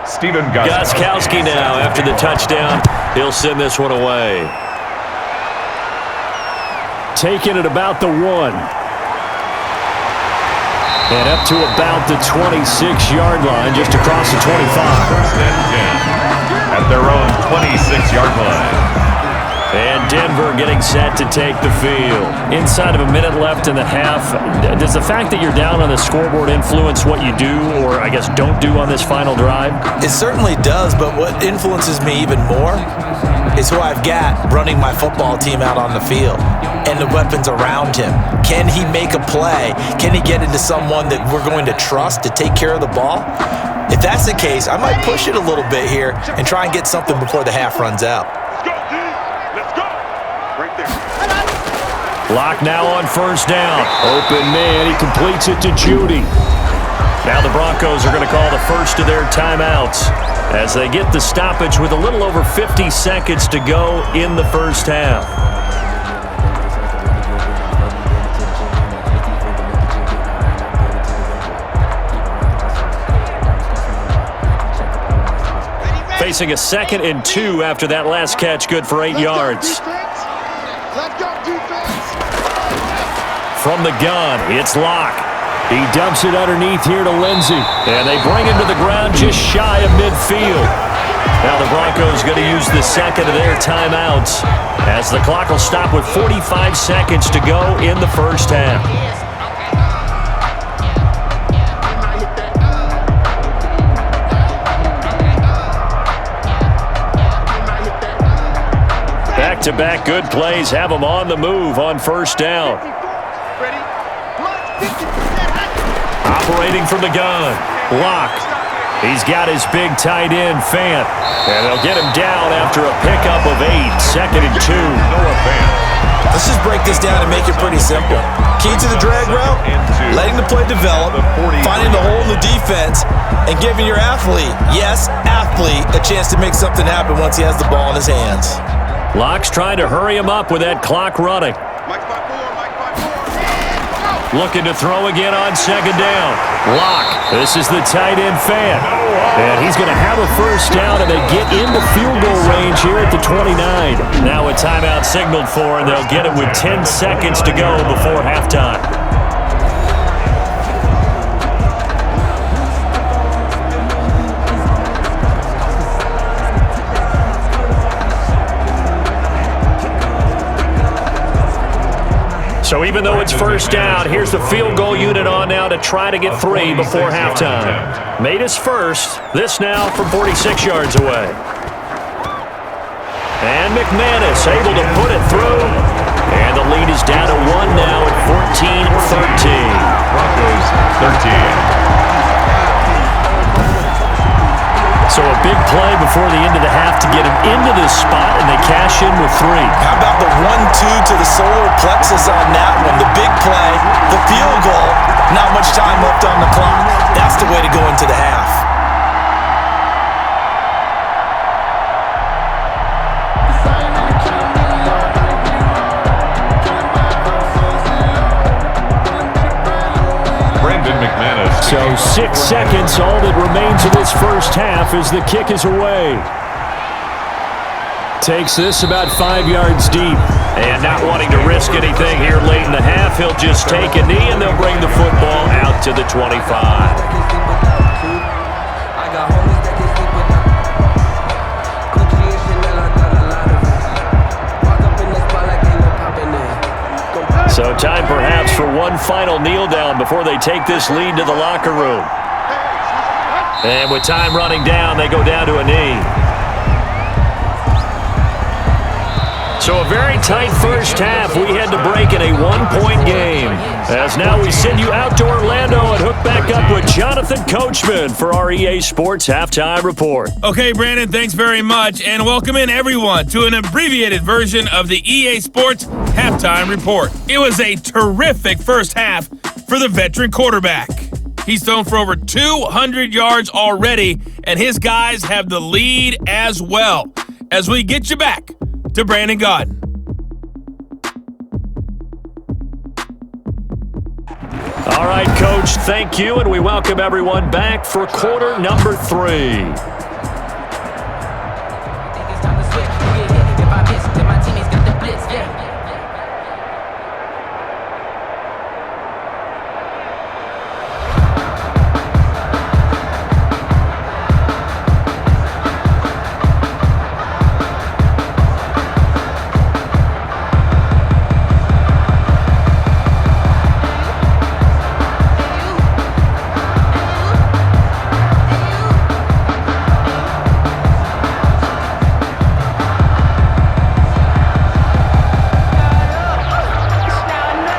Steven Gostkowski now after the touchdown. He'll send this one away. Taking it about the 1. And up to about the 26-yard line, just across the 25. At their own 26-yard line. And Denver getting set to take the field. Inside of a minute left in the half, does the fact that you're down on the scoreboard influence what you do, or I guess don't do on this final drive? It certainly does, but what influences me even more is who I've got running my football team out on the field and the weapons around him. Can he make a play? Can he get into someone that we're going to trust to take care of the ball? If that's the case, I might push it a little bit here and try and get something before the half runs out. Lock now on first down. Open man, he completes it to Judy. Now the Broncos are going to call the first of their timeouts as they get the stoppage with a little over 50 seconds to go in the first half. Facing a 2nd and 2 after that last catch, good for 8 yards. From the gun, it's Locke. He dumps it underneath here to Lindsey. And they bring him to the ground just shy of midfield. Now the Broncos going to use the second of their timeouts as the clock will stop with 45 seconds to go in the first half. Back-to-back good plays have them on the move on first down. Operating from the gun, Locke. He's got his big tight end, Fant. And they'll get him down after a pickup of 8, 2nd and 2. Let's just break this down and make it pretty simple. Key to the drag route, letting the play develop, finding the hole in the defense, and giving your athlete, yes, athlete, a chance to make something happen once he has the ball in his hands. Locke's trying to hurry him up with that clock running. Looking to throw again on second down. Locke, this is the tight end Fant. And he's going to have a first down, and they get into field goal range here at the 29. Now a timeout signaled for, and they'll get it with 10 seconds to go before halftime. So even though it's first down, here's the field goal unit on now to try to get 3 before halftime. Made his first. This now from 46 yards away. And McManus able to put it through. And the lead is down to 1 now at 14-13. Broncos 13. So a big play before the end of the half to get him into this spot, and they cash in with 3. How about the 1-2 to the solar plexus on that one? The big play, the field goal, not much time left on the clock. That's the way to go into the half. So 6 seconds, all that remains of this first half as the kick is away. Takes this about 5 yards deep. And not wanting to risk anything here late in the half, he'll just take a knee and they'll bring the football out to the 25. So time perhaps for one final kneel down before they take this lead to the locker room. And with time running down, they go down to a knee. So a very tight first half. We had to break in a one-point game. As now we send you out to Orlando and hook back up with Jonathan Coachman for our EA Sports Halftime Report. Okay, Brandon, thanks very much. And welcome in, everyone, to an abbreviated version of the EA Sports Halftime Report. It was a terrific first half for the veteran quarterback. He's thrown for over 200 yards already, and his guys have the lead as well. As we get you back to Brandon Gaudin. All right, Coach, thank you, and we welcome everyone back for quarter number 3.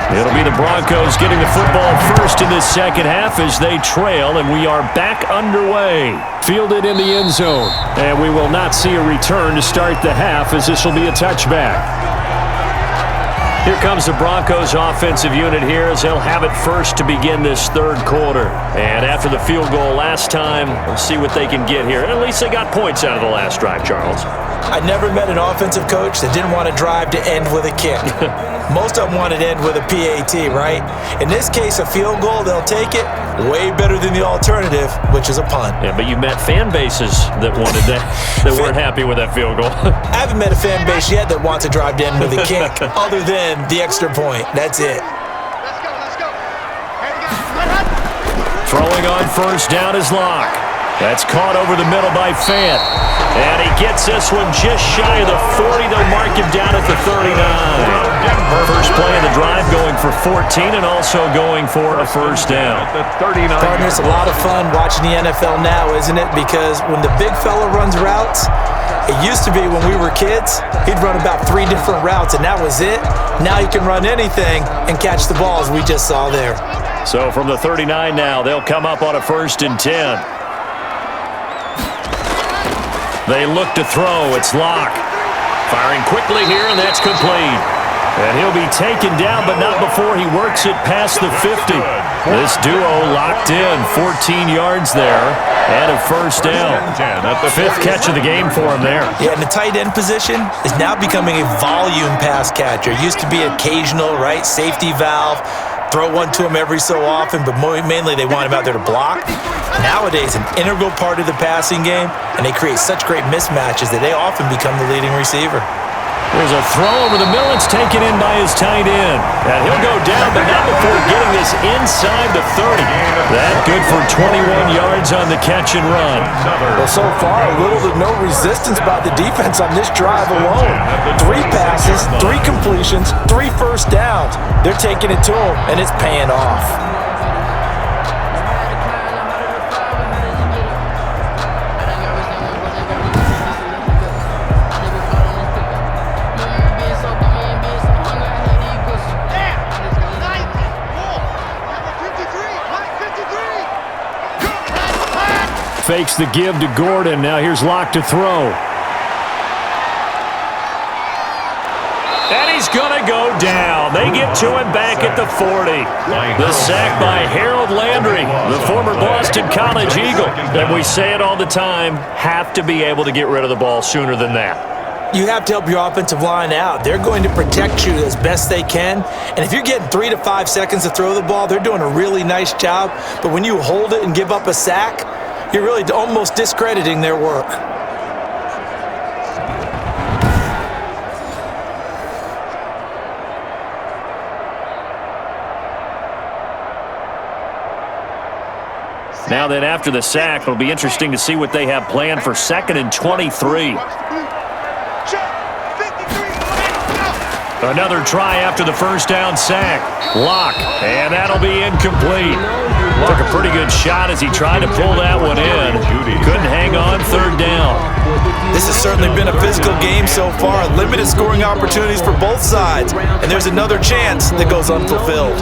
It'll be the Broncos getting the football first in this second half as they trail, and we are back underway. Fielded in the end zone, and we will not see a return to start the half as this will be a touchback. Here comes the Broncos offensive unit here as they'll have it first to begin this third quarter. And after the field goal last time, we'll see what they can get here. At least they got points out of the last drive, Charles. I never met an offensive coach that didn't want to drive to end with a kick. Most of them wanted to end with a PAT, right? In this case, a field goal, they'll take it. Way better than the alternative, which is a punt. Yeah, but you met fan bases that wanted that, that weren't happy with that field goal. I haven't met a fan base yet that wants to drive to end with a kick, other than the extra point. That's it. Let's go. Throwing on first down is Locke. That's caught over the middle by Fant. And he gets this one just shy of the 40. They'll mark him down at the 39. First play of the drive going for 14 and also going for a first down. Partner, it's a lot of fun watching the NFL now, isn't it? Because when the big fella runs routes, it used to be when we were kids, he'd run about 3 different routes, and that was it. Now he can run anything and catch the ball, as we just saw there. So from the 39 now, they'll come up on a 1st and 10. They look to throw. It's Locke. Firing quickly here, and that's complete. And he'll be taken down, but not before he works it past the 50. This duo locked in. 14 yards there and a first down. 5th catch of the game for him there. Yeah, and the tight end position is now becoming a volume pass catcher. It used to be occasional, right? Safety valve. Throw one to him every so often, but mainly they want him out there to block. Nowadays, an integral part of the passing game, and they create such great mismatches that they often become the leading receiver. There's a throw over the middle. It's taken in by his tight end. And he'll go down, but not before getting this inside the 30. That good for 21 yards on the catch and run. Well, so far, little to no resistance by the defense on this drive alone. 3 passes, 3 completions, 3 first downs. They're taking it to him, and it's paying off. Fakes the give to Gordon. Now here's Locke to throw. And he's going to go down. They get to him back at the 40. The sack by Harold Landry, the former Boston College Eagle. And we say it all the time, have to be able to get rid of the ball sooner than that. You have to help your offensive line out. They're going to protect you as best they can. And if you're getting 3 to 5 seconds to throw the ball, they're doing a really nice job. But when you hold it and give up a sack, you're really almost discrediting their work. Now then, after the sack, it'll be interesting to see what they have planned for 2nd and 23. Another try after the first down sack. Lock, and that'll be incomplete. Took a pretty good shot as he tried to pull that one in. Couldn't hang on 3rd down. This has certainly been a physical game so far. Limited scoring opportunities for both sides. And there's another chance that goes unfulfilled.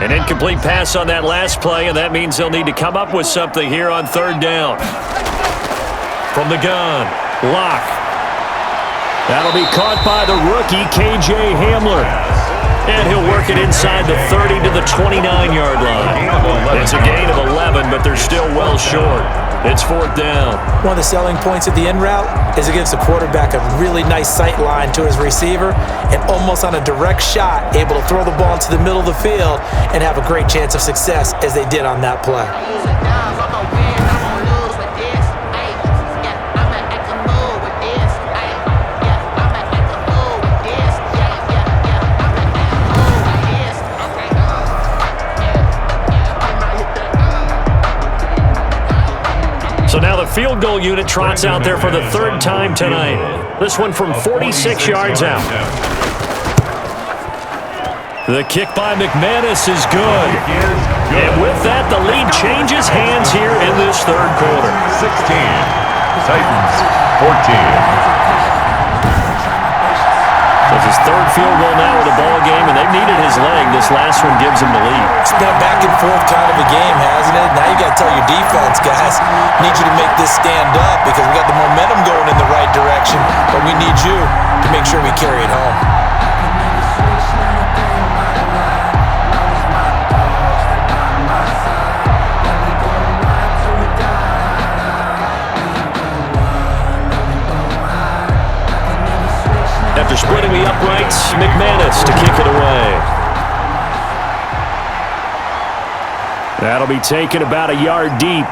An incomplete pass on that last play, and that means they'll need to come up with something here on 3rd down. From the gun, Lock. That'll be caught by the rookie, K.J. Hamler. And he'll work it inside the 30 to the 29-yard line. It's a gain of 11, but they're still well short. It's 4th down. One of the selling points of the in route is it gives the quarterback a really nice sight line to his receiver and almost on a direct shot able to throw the ball into the middle of the field and have a great chance of success as they did on that play. So now the field goal unit trots out there for the 3rd time tonight. This one from 46 yards out. The kick by McManus is good. And with that, the lead changes hands here in this 3rd quarter. 16, Titans 14. It's his 3rd field goal now with the ball game, and they've needed his leg. This last one gives him the lead. It's been a back and forth kind of a game, hasn't it? Now you got to tell your defense, guys, need you to make this stand up because we got the momentum going in the right direction, but we need you to make sure we carry it home. After splitting the uprights, McManus to kick it away. That'll be taken about a yard deep.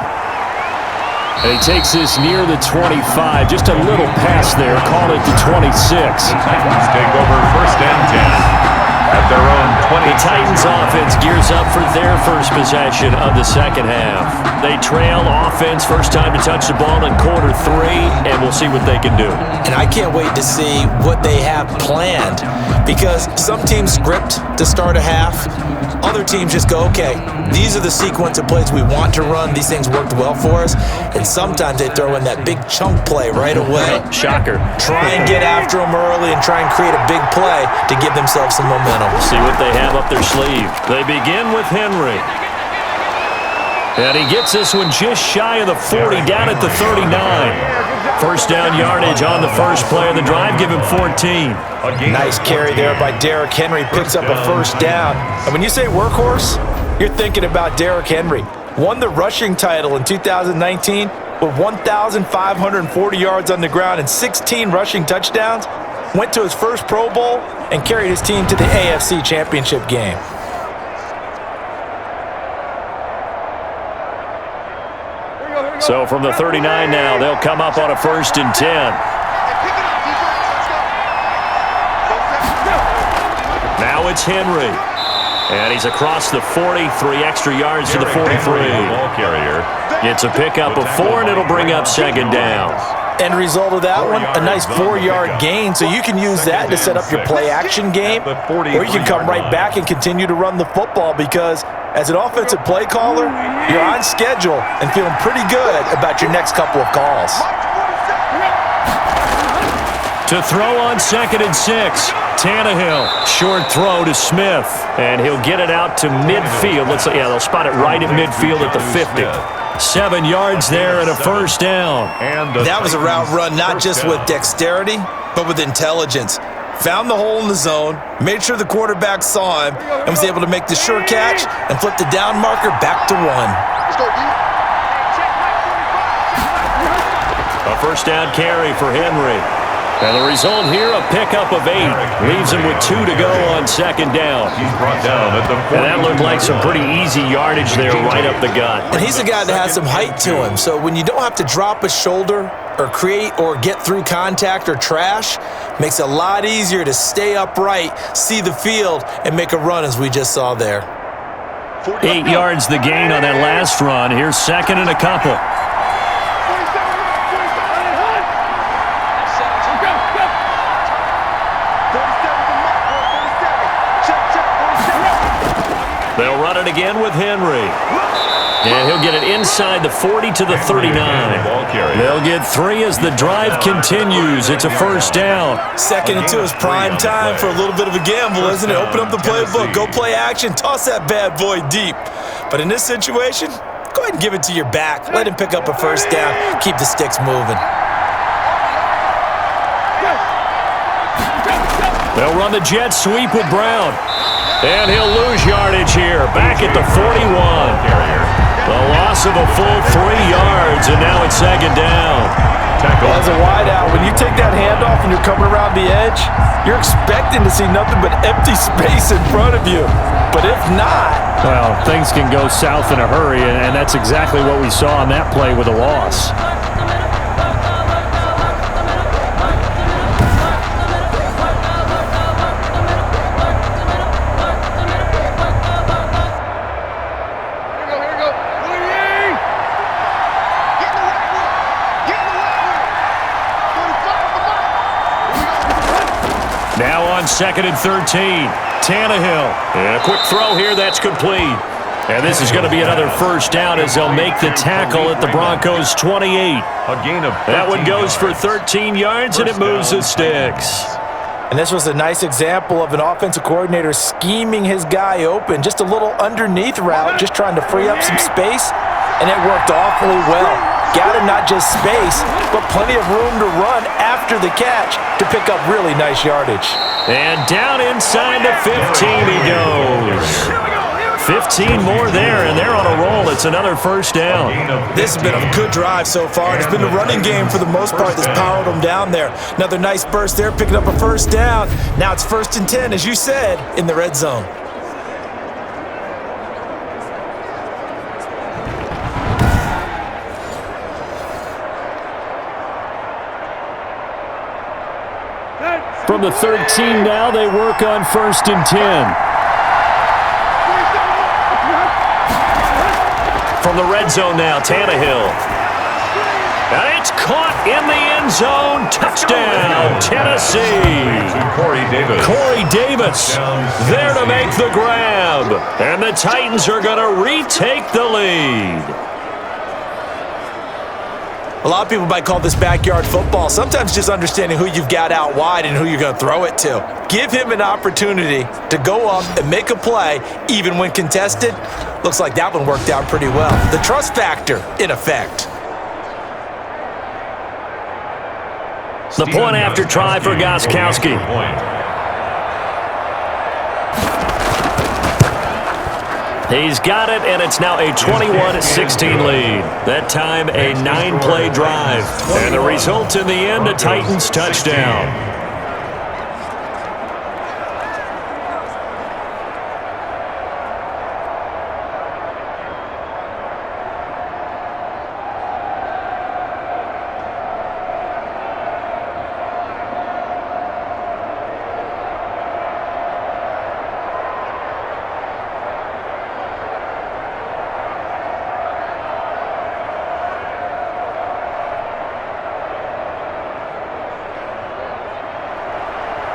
And he takes this near the 25. Just a little pass there. Call it the 26. The Titans take over 1st and 10 at their own 20. The Titans offense gears up for their first possession of the 2nd half. They trail offense, first time to touch the ball in quarter 3, and we'll see what they can do. And I can't wait to see what they have planned because some teams script to start a half. Other teams just go, okay, these are the sequence of plays we want to run. These things worked well for us. And sometimes they throw in that big chunk play right away. Shocker. Try and get after them early and try and create a big play to give themselves some momentum. See what they have up their sleeve. They begin with Henry. And he gets this one just shy of the 40, down at the 39. First down yardage on the first play of the drive, give him 14. Nice carry there by Derrick Henry, picks up a first down. And when you say workhorse, you're thinking about Derrick Henry. Won the rushing title in 2019 with 1,540 yards on the ground and 16 rushing touchdowns. Went to his first Pro Bowl and carried his team to the AFC Championship game. So from the 39 now, they'll come up on a 1st and 10. Now it's Henry. And he's across the 40, 3 extra yards to the 43. Ball carrier. It's a pickup of 4, and it'll bring up 2nd down. End result of that one, a nice 4-yard gain, so you can use that to set up your play-action game, or you can come right back and continue to run the football because as an offensive play caller, you're on schedule and feeling pretty good about your next couple of calls. To throw on 2nd and 6, Tannehill. Short throw to Smith, and he'll get it out to midfield. They'll spot it right at midfield at the 50. 7 yards there and a first down. That was a route run not just with dexterity, but with intelligence. Found the hole in the zone, made sure the quarterback saw him, and was able to make the sure catch and flip the down marker back to 1. A first down carry for Henry. And the result here, a pickup of 8. Leaves him with 2 to go on second down. He's brought down at the 40. And that looked like some pretty easy yardage there right up the gut. And he's a guy that has some height to him, so when you don't have to drop a shoulder or create or get through contact or trash, makes it a lot easier to stay upright, see the field, and make a run as we just saw there. 8 yards the gain on that last run. Here's second and a couple. They'll run it again with Henry. And he'll get it inside the 40 to the 39. They'll get 3 as the drive continues. It's a first down. Second and 2 is prime time for a little bit of a gamble, isn't it? Open up the playbook, go play action, toss that bad boy deep. But in this situation, go ahead and give it to your back. Let him pick up a first down. Keep the sticks moving. They'll run the jet sweep with Brown. And he'll lose yardage here. Back at the 41. The loss of a full 3 yards, and now it's second down. Well, as a wideout, when you take that handoff and you're coming around the edge, you're expecting to see nothing but empty space in front of you. But if not... Well, things can go south in a hurry, and that's exactly what we saw on that play with a loss. Now on second and 13, Tannehill. And a quick throw here, that's complete. And this is going to be another first down as they'll make the tackle at the Broncos' 28. A gain of that one goes for 13 yards, and it moves the sticks. And this was a nice example of an offensive coordinator scheming his guy open. Just a little underneath route, just trying to free up some space, and it worked awfully well. Got him not just space, but plenty of room to run after the catch to pick up really nice yardage. And down inside the 15 he goes. 15 more there, and they're on a roll. It's another first down. This has been a good drive so far. It's been the running game for the most part that's powered them down there. Another nice burst there, picking up a first down. Now it's 1st and 10, as you said, in the red zone. From the 13 now, they work on 1st and 10. From the red zone now, Tannehill. And it's caught in the end zone. Touchdown, Tennessee. Corey Davis there to make the grab. And the Titans are going to retake the lead. A lot of people might call this backyard football. Sometimes just understanding who you've got out wide and who you're going to throw it to. Give him an opportunity to go up and make a play, even when contested. Looks like that one worked out pretty well. The trust factor, in effect. The point after try for Gostkowski. He's got it, and it's now a 21-16 lead. That time, a 9-play drive. And the result in the end, a Titans touchdown.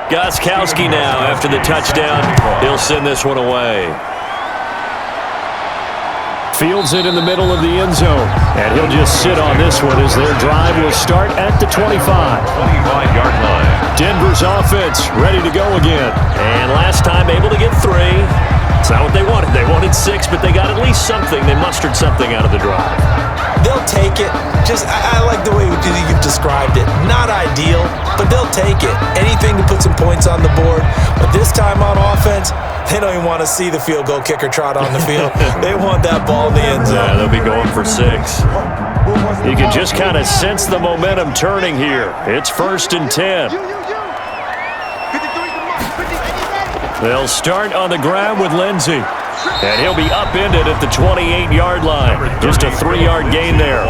Gostkowski now, after the touchdown, he'll send this one away. Fields it in the middle of the end zone, and he'll just sit on this one as their drive will start at the 25. 25-yard line. Denver's offense ready to go again. And last time able to get 3. It's not what they wanted. They wanted 6, but they got at least something. They mustered something out of the drive. They'll take it. I like the way you've described it. Not ideal, but they'll take it. Anything to put some points on the board. But this time on offense, They don't even want to see the field goal kicker trot on the field. They want that ball in the end zone. Yeah, they'll be going for 6. You can just kind of sense the momentum turning here. It's 1st and 10. They'll start on the ground with Lindsey. And he'll be upended at the 28-yard line. Just a 3-yard gain there.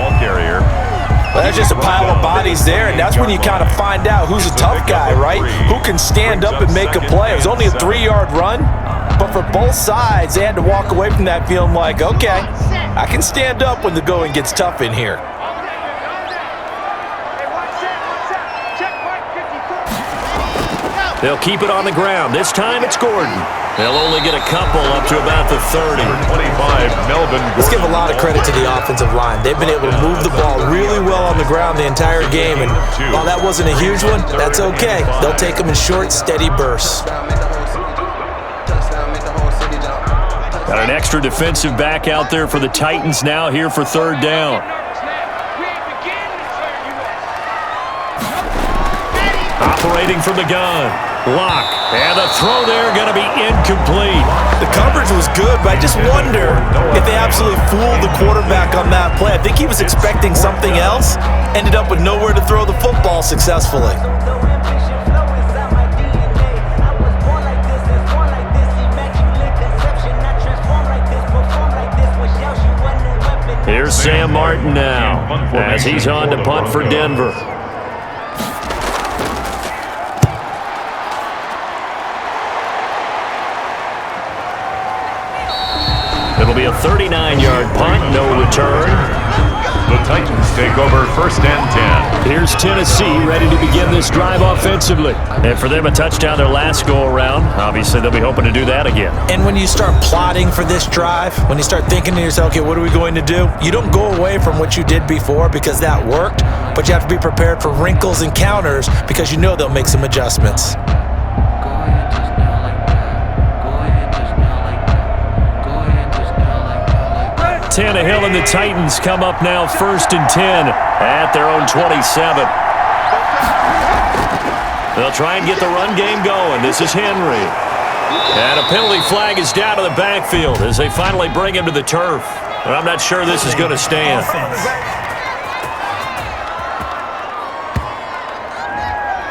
Well, that's just a pile of bodies there, and that's when you kind of find out who's a tough guy, right? Who can stand up and make a play. It was only a 3-yard run, but for both sides, they had to walk away from that feeling like, okay, I can stand up when the going gets tough in here. They'll keep it on the ground. This time it's Gordon. They'll only get a couple up to about the 30. 25, Melvin. Let's give a lot of credit to the offensive line. They've been able to move the ball really well on the ground the entire game, and while that wasn't a huge one, that's okay. They'll take them in short, steady bursts. Got an extra defensive back out there for the Titans now here for 3rd down. Operating from the gun. Lock. And the throw there going to be incomplete. The coverage was good, but I just wonder if they absolutely fooled the quarterback on that play. I think he was expecting something else, ended up with nowhere to throw the football successfully. Here's Sam Martin now as he's on to punt for Denver. It'll be a 39-yard punt, no return. The Titans take over 1st and 10. Here's Tennessee ready to begin this drive offensively. And for them, a touchdown their last go-around. Obviously, they'll be hoping to do that again. And when you start plotting for this drive, when you start thinking to yourself, okay, what are we going to do? You don't go away from what you did before because that worked, but you have to be prepared for wrinkles and counters because you know they'll make some adjustments. Tannehill and the Titans come up now 1st and 10 at their own 27. They'll try and get the run game going. This is Henry. And a penalty flag is down to the backfield as they finally bring him to the turf. But I'm not sure this is going to stand.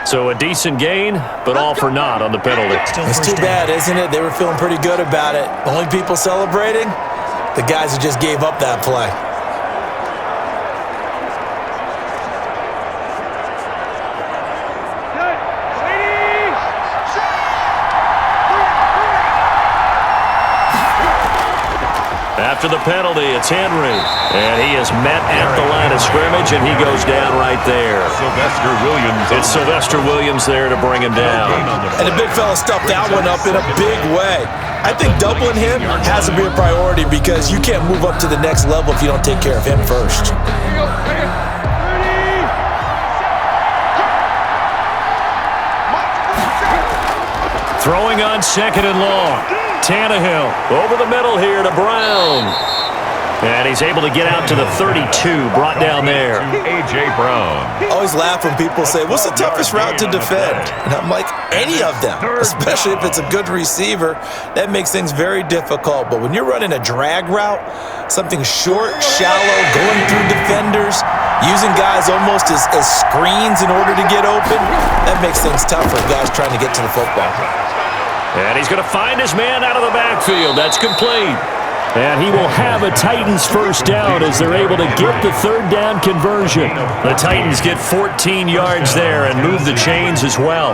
So a decent gain, but all for naught on the penalty. It's too bad, isn't it? They were feeling pretty good about it. Only people celebrating? The guys who just gave up that play. After the penalty, it's Henry. And he is met at the line of scrimmage, and he goes down right there. Sylvester Williams. It's Sylvester Williams there to bring him down. And the big fella stuffed that one up in a big way. I think doubling him has to be a priority because you can't move up to the next level if you don't take care of him first. Throwing on 2nd and long. Tannehill over the middle here to Brown. And he's able to get out to the 32, brought down there. A.J. Brown. I always laugh when people say, what's the toughest route to defend? And I'm like, any of them, especially if it's a good receiver. That makes things very difficult. But when you're running a drag route, something short, shallow, going through defenders, using guys almost as screens in order to get open, that makes things tough for guys trying to get to the football. And he's going to find his man out of the backfield. That's complete. And he will have a Titans first down as they're able to get the 3rd down conversion. The Titans get 14 yards there and move the chains as well.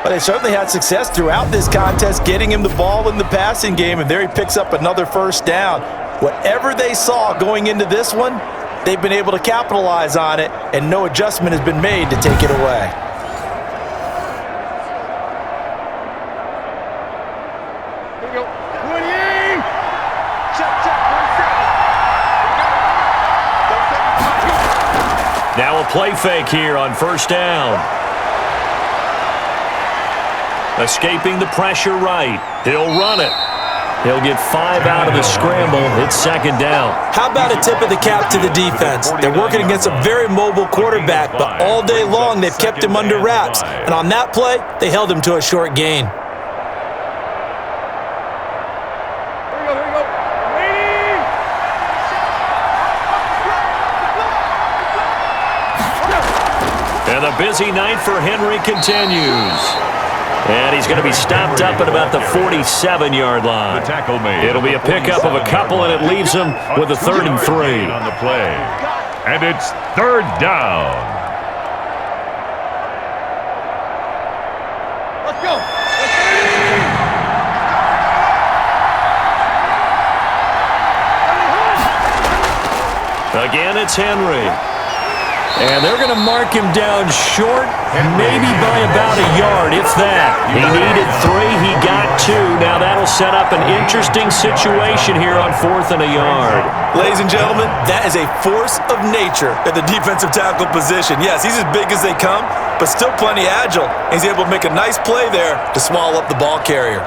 Well, they certainly had success throughout this contest, getting him the ball in the passing game, and there he picks up another first down. Whatever they saw going into this one, they've been able to capitalize on it, and no adjustment has been made to take it away. Now a play fake here on 1st down. Escaping the pressure right. He'll run it. He'll get 5 out of the scramble. It's 2nd down. How about a tip of the cap to the defense? They're working against a very mobile quarterback, but all day long they've kept him under wraps. And on that play, they held him to a short gain. And the busy night for Henry continues. And he's going to be stopped up at about the 47-yard line. It'll be a pickup of a couple, and it leaves him with a 3rd and 3. On the play. And it's 3rd down. Let's go. Again, it's Henry. And they're going to mark him down short, maybe by about a yard, if that. He needed 3, he got 2. Now that'll set up an interesting situation here on 4th and a yard. Ladies and gentlemen, that is a force of nature at the defensive tackle position. Yes, he's as big as they come, but still plenty agile. He's able to make a nice play there to swallow up the ball carrier.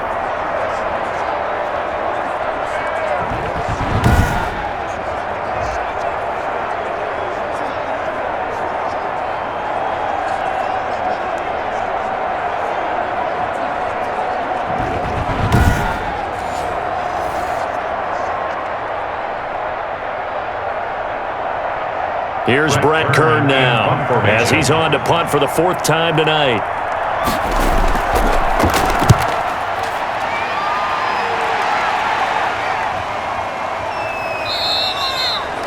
Here's Brett Kern now, as he's on to punt for the 4th time tonight.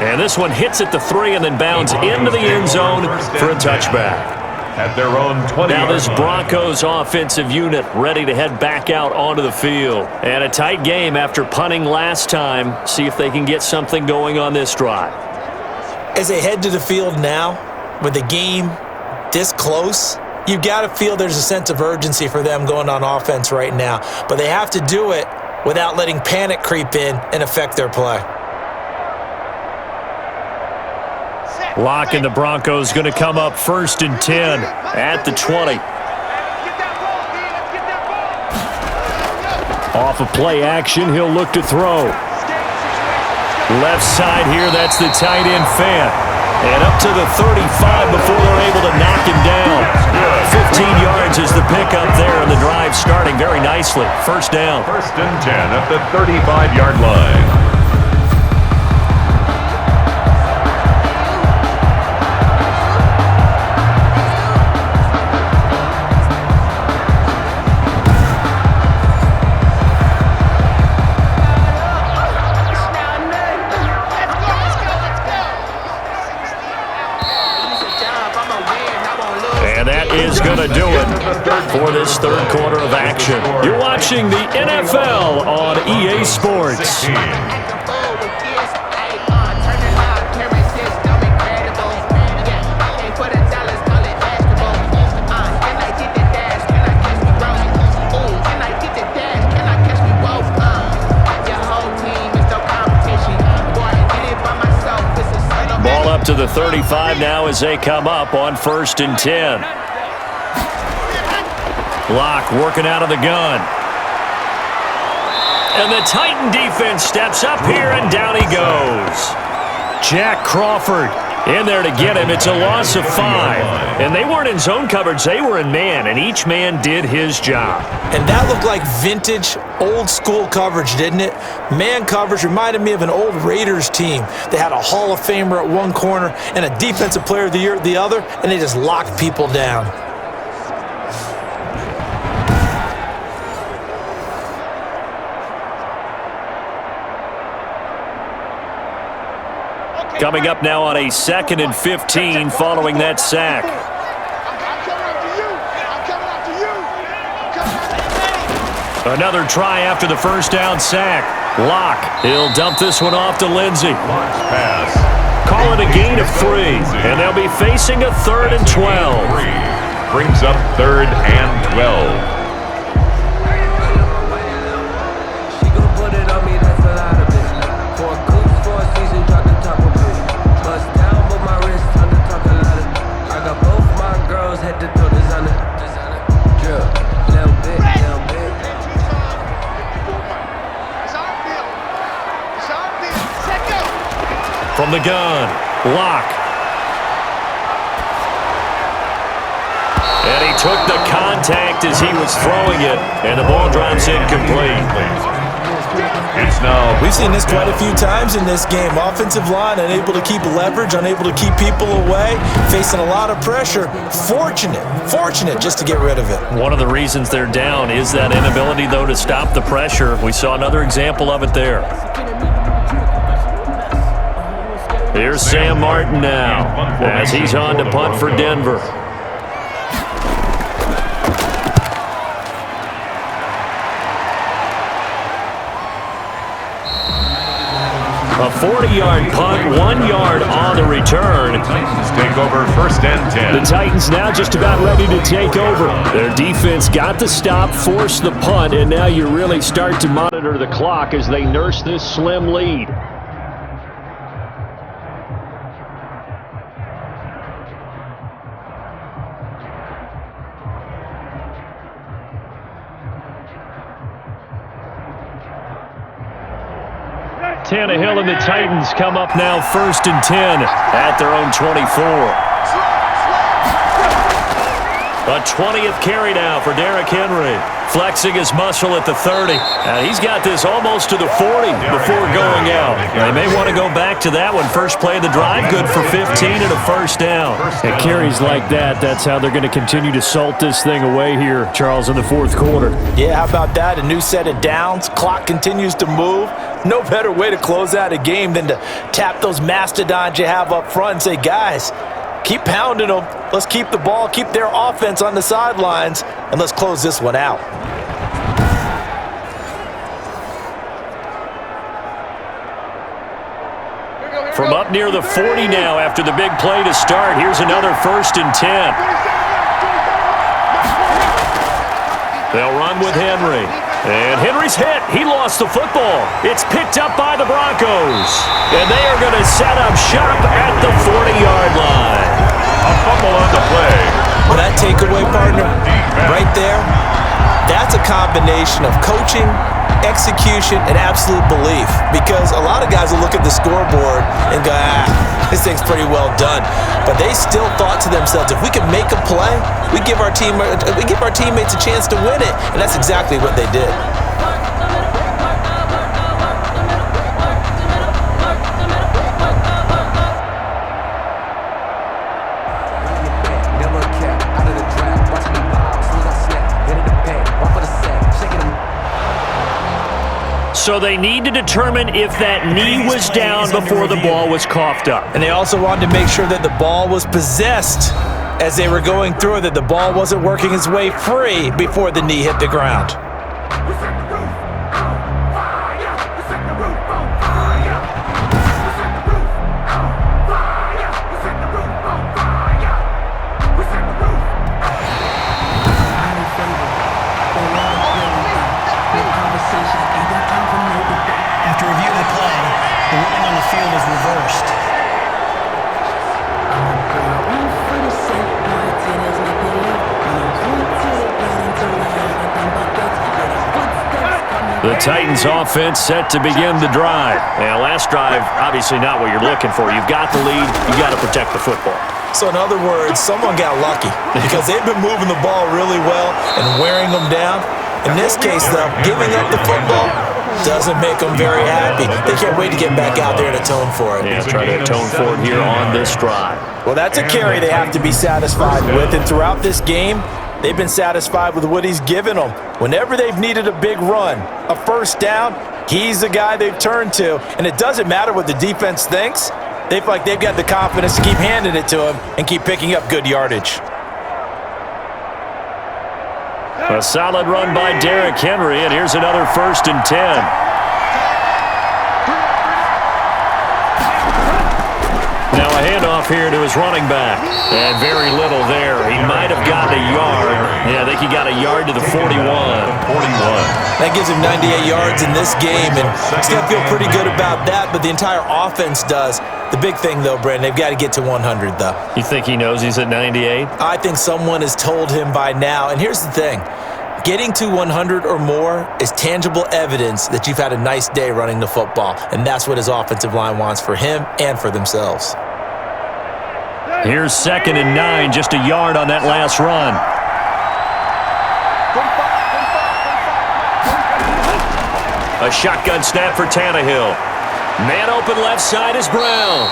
And this one hits at the 3 and then bounds into the end zone for a touchback. At their own 20. Now this Broncos offensive unit ready to head back out onto the field. And a tight game after punting last time. See if they can get something going on this drive. As they head to the field now, with the game this close, you've got to feel there's a sense of urgency for them going on offense right now. But they have to do it without letting panic creep in and affect their play. Lock and the Broncos going to come up 1st and 10 at the 20. Off of play action, he'll look to throw. Left side here, that's the tight end Fant. And up to the 35 before they're able to knock him down. 15 yards is the pickup there, and the drive starting very nicely. 1st down. 1st and 10 at the 35-yard line. Going to do it for this 3rd quarter of action. You're watching the NFL on EA Sports. Ball up to the 35 now as they come up on 1st and 10. Lock working out of the gun. And the Titan defense steps up here, and down he goes. Jack Crawford in there to get him. It's a loss of 5. And they weren't in zone coverage. They were in man, and each man did his job. And that looked like vintage, old-school coverage, didn't it? Man coverage reminded me of an old Raiders team. They had a Hall of Famer at one corner and a Defensive Player of the Year at the other, and they just locked people down. Coming up now on a 2nd and 15 following that sack. Another try after the 1st down sack. Lock. He'll dump this one off to Lindsey. Pass. Call it a gain of 3, and they'll be facing a 3rd and 12. Brings up 3rd and 12. From the gun, Lock. And he took the contact as he was throwing it, and the ball drops incomplete. It's now We've seen this quite a few times in this game. Offensive line unable to keep leverage, unable to keep people away, facing a lot of pressure. Fortunate just to get rid of it. One of the reasons they're down is that inability, though, to stop the pressure. We saw another example of it there. Here's Sam Martin now as he's on to punt for Denver. A 40-yard punt, 1 yard on the return. Take over 1st and 10. The Titans now just about ready to take over. Their defense got the stop, forced the punt, and now you really start to monitor the clock as they nurse this slim lead. Tannehill and the Titans come up now 1st and 10 at their own 24. A 20th carry now for Derrick Henry. Flexing his muscle at the 30. He's got this almost to the 40 before going out. They may want to go back to that one. First play of the drive, good for 15 and a 1st down. And carries like that, that's how they're going to continue to salt this thing away here, Charles, in the 4th quarter. Yeah, how about that? A new set of downs. Clock continues to move. No better way to close out a game than to tap those mastodons you have up front and say, guys, keep pounding them. Let's keep the ball, keep their offense on the sidelines, and let's close this one out. From up near the 40 now after the big play to start, here's another 1st and 10. They'll run with Henry. And Henry's hit. He lost the football. It's picked up by the Broncos. And they are going to set up shop at the 40-yard line. A fumble on the play. Well, that takeaway, partner, right there, that's a combination of coaching, execution, and absolute belief. Because a lot of guys will look at the scoreboard and go, this thing's pretty well done. But they still thought to themselves, if we can make a play, we give our teammates a chance to win it. And that's exactly what they did. So they need to determine if that knee was down before the ball was coughed up. And they also wanted to make sure that the ball was possessed as they were going through it, that the ball wasn't working its way free before the knee hit the ground. The Titans offense set to begin the drive. Now, last drive, obviously not what you're looking for. You've got the lead. You've got to protect the football. So, in other words, someone got lucky because they've been moving the ball really well and wearing them down. In this case, though, giving up the football doesn't make them very happy. They can't wait to get back out there and atone for it. Yeah, try to atone for it here on this drive. Well, that's a carry they have to be satisfied with. And throughout this game, they've been satisfied with what he's given them. Whenever they've needed a big run, a 1st down, he's the guy they've turned to. And it doesn't matter what the defense thinks. They feel like they've got the confidence to keep handing it to him and keep picking up good yardage. A solid run by Derrick Henry, and here's another 1st and 10. Now a handoff here to his running back. And very little there. He might have gotten a yard. Yeah, I think he got a yard to the 41. That gives him 98 yards in this game, and he's going to feel pretty good about that, but the entire offense does. The big thing, though, Brandon, they've got to get to 100, though. You think he knows he's at 98? I think someone has told him by now, and here's the thing. Getting to 100 or more is tangible evidence that you've had a nice day running the football, and that's what his offensive line wants for him and for themselves. Here's 2nd and 9, just a yard on that last run. A shotgun snap for Tannehill. Man open left side is Brown.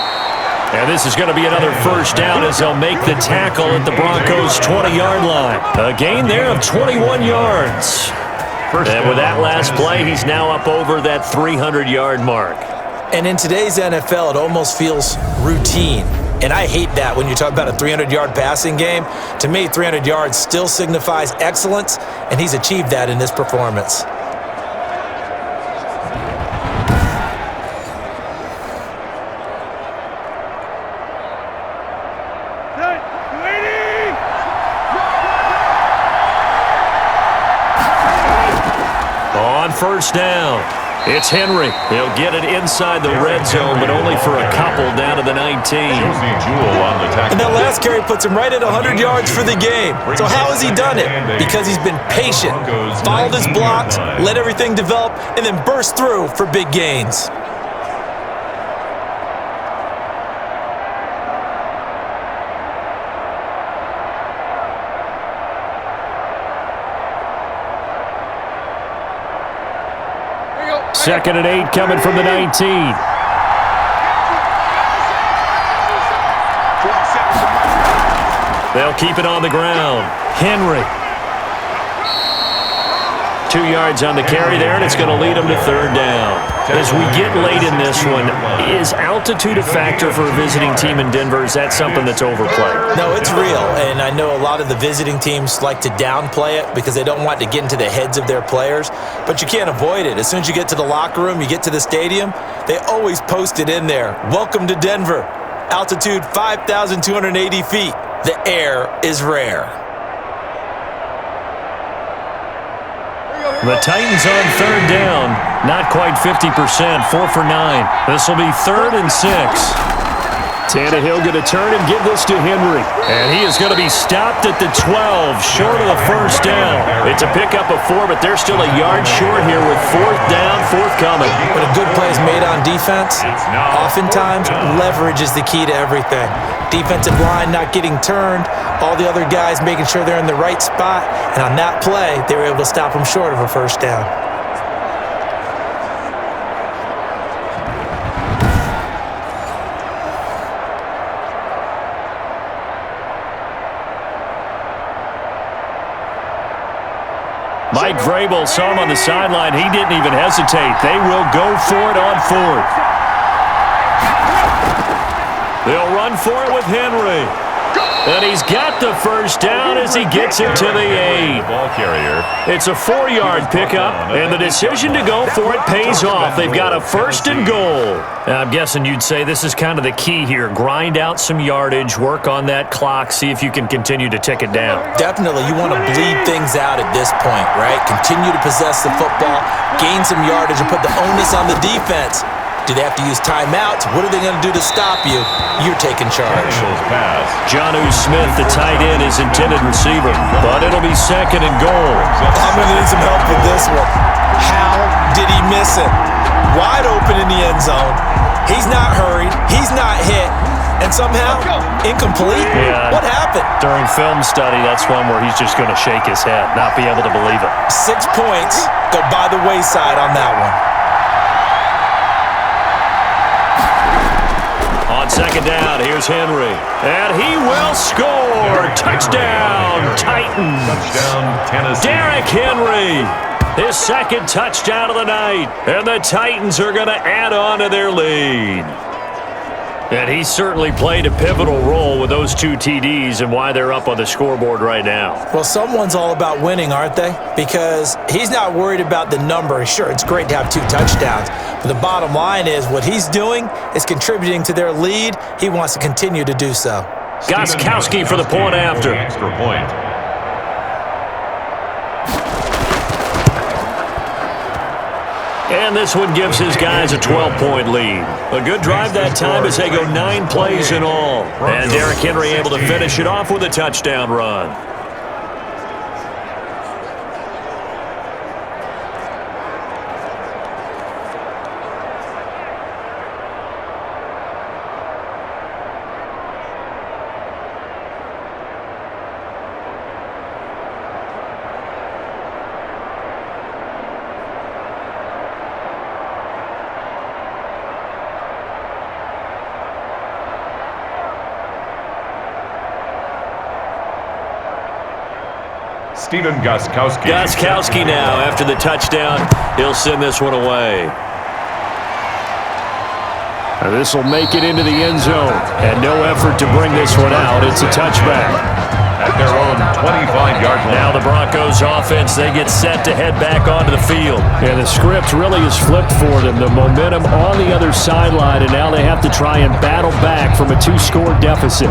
And this is going to be another first down as they'll make the tackle at the Broncos' 20-yard line. A gain there of 21 yards. And with that last play, he's now up over that 300-yard mark. And in today's NFL, it almost feels routine. And I hate that when you talk about a 300-yard passing game. To me, 300 yards still signifies excellence, and he's achieved that in this performance. On first down, it's Henry. He'll get it inside the red zone, but only for a couple down to the 19. And that last carry puts him right at 100 yards for the game. So how has he done it? Because he's been patient, followed his blocks, let everything develop, and then burst through for big gains. Second and 8 coming from the 19. They'll keep it on the ground. Henry. 2 yards on the carry there, and it's going to lead them to third down. As we get late in this one, is altitude a factor for a visiting team in Denver? Is that something that's overplayed? No, it's real, and I know a lot of the visiting teams like to downplay it because they don't want to get into the heads of their players, but you can't avoid it. As soon as you get to the locker room, you get to the stadium, they always post it in there. Welcome to Denver. Altitude 5,280 feet. The air is rare. The Titans on third down. Not quite 50%, 4 for 9. This will be 3rd and 6. Tannehill going to turn and give this to Henry. And he is going to be stopped at the 12, short of the first down. It's a pickup of 4, but they're still a yard short here with 4th down, forthcoming. When a good play is made on defense, oftentimes leverage is the key to everything. Defensive line not getting turned, all the other guys making sure they're in the right spot, and on that play, they were able to stop them short of a first down. Mike Vrabel saw him on the sideline. He didn't even hesitate. They will go for it on 4th. They'll run for it with Henry. And he's got the first down as he gets it to the 8. Ball carrier. It's a 4-yard pickup, and the decision to go for it pays off. They've got a 1st and goal. I'm guessing you'd say this is kind of the key here. Grind out some yardage, work on that clock, see if you can continue to tick it down. Definitely, you want to bleed things out at this point, right? Continue to possess the football, gain some yardage, and put the onus on the defense. Do they have to use timeouts? What are they going to do to stop you? You're taking charge. Jonnu Smith, the tight end, is intended receiver, but it'll be 2nd and goal. I'm going to need some help with this one. How did he miss it? Wide open in the end zone. He's not hurried. He's not hit. And somehow, incomplete? Yeah. What happened? During film study, that's one where he's just going to shake his head, not be able to believe it. 6 points go by the wayside on that one. On 2nd down, here's Henry. And he will score. Touchdown, Titans. Touchdown, Tennessee. Derrick Henry. His 2nd touchdown of the night. And the Titans are going to add on to their lead. And he certainly played a pivotal role with those 2 TDs and why they're up on the scoreboard right now. Well, someone's all about winning, aren't they? Because he's not worried about the number. Sure, it's great to have 2 touchdowns. But the bottom line is what he's doing is contributing to their lead. He wants to continue to do so. Gostkowski for the point after. Extra point. And this one gives his guys a 12-point lead. A good drive that time as they go 9 plays in all. And Derrick Henry able to finish it off with a touchdown run. Stephen Gostkowski. Gostkowski now, after the touchdown, he'll send this one away. This will make it into the end zone, and no effort to bring this one out. It's a touchback. At their own 25-yard line. Now the Broncos offense, they get set to head back onto the field. And the script really is flipped for them. The momentum on the other sideline, and now they have to try and battle back from a 2-score deficit.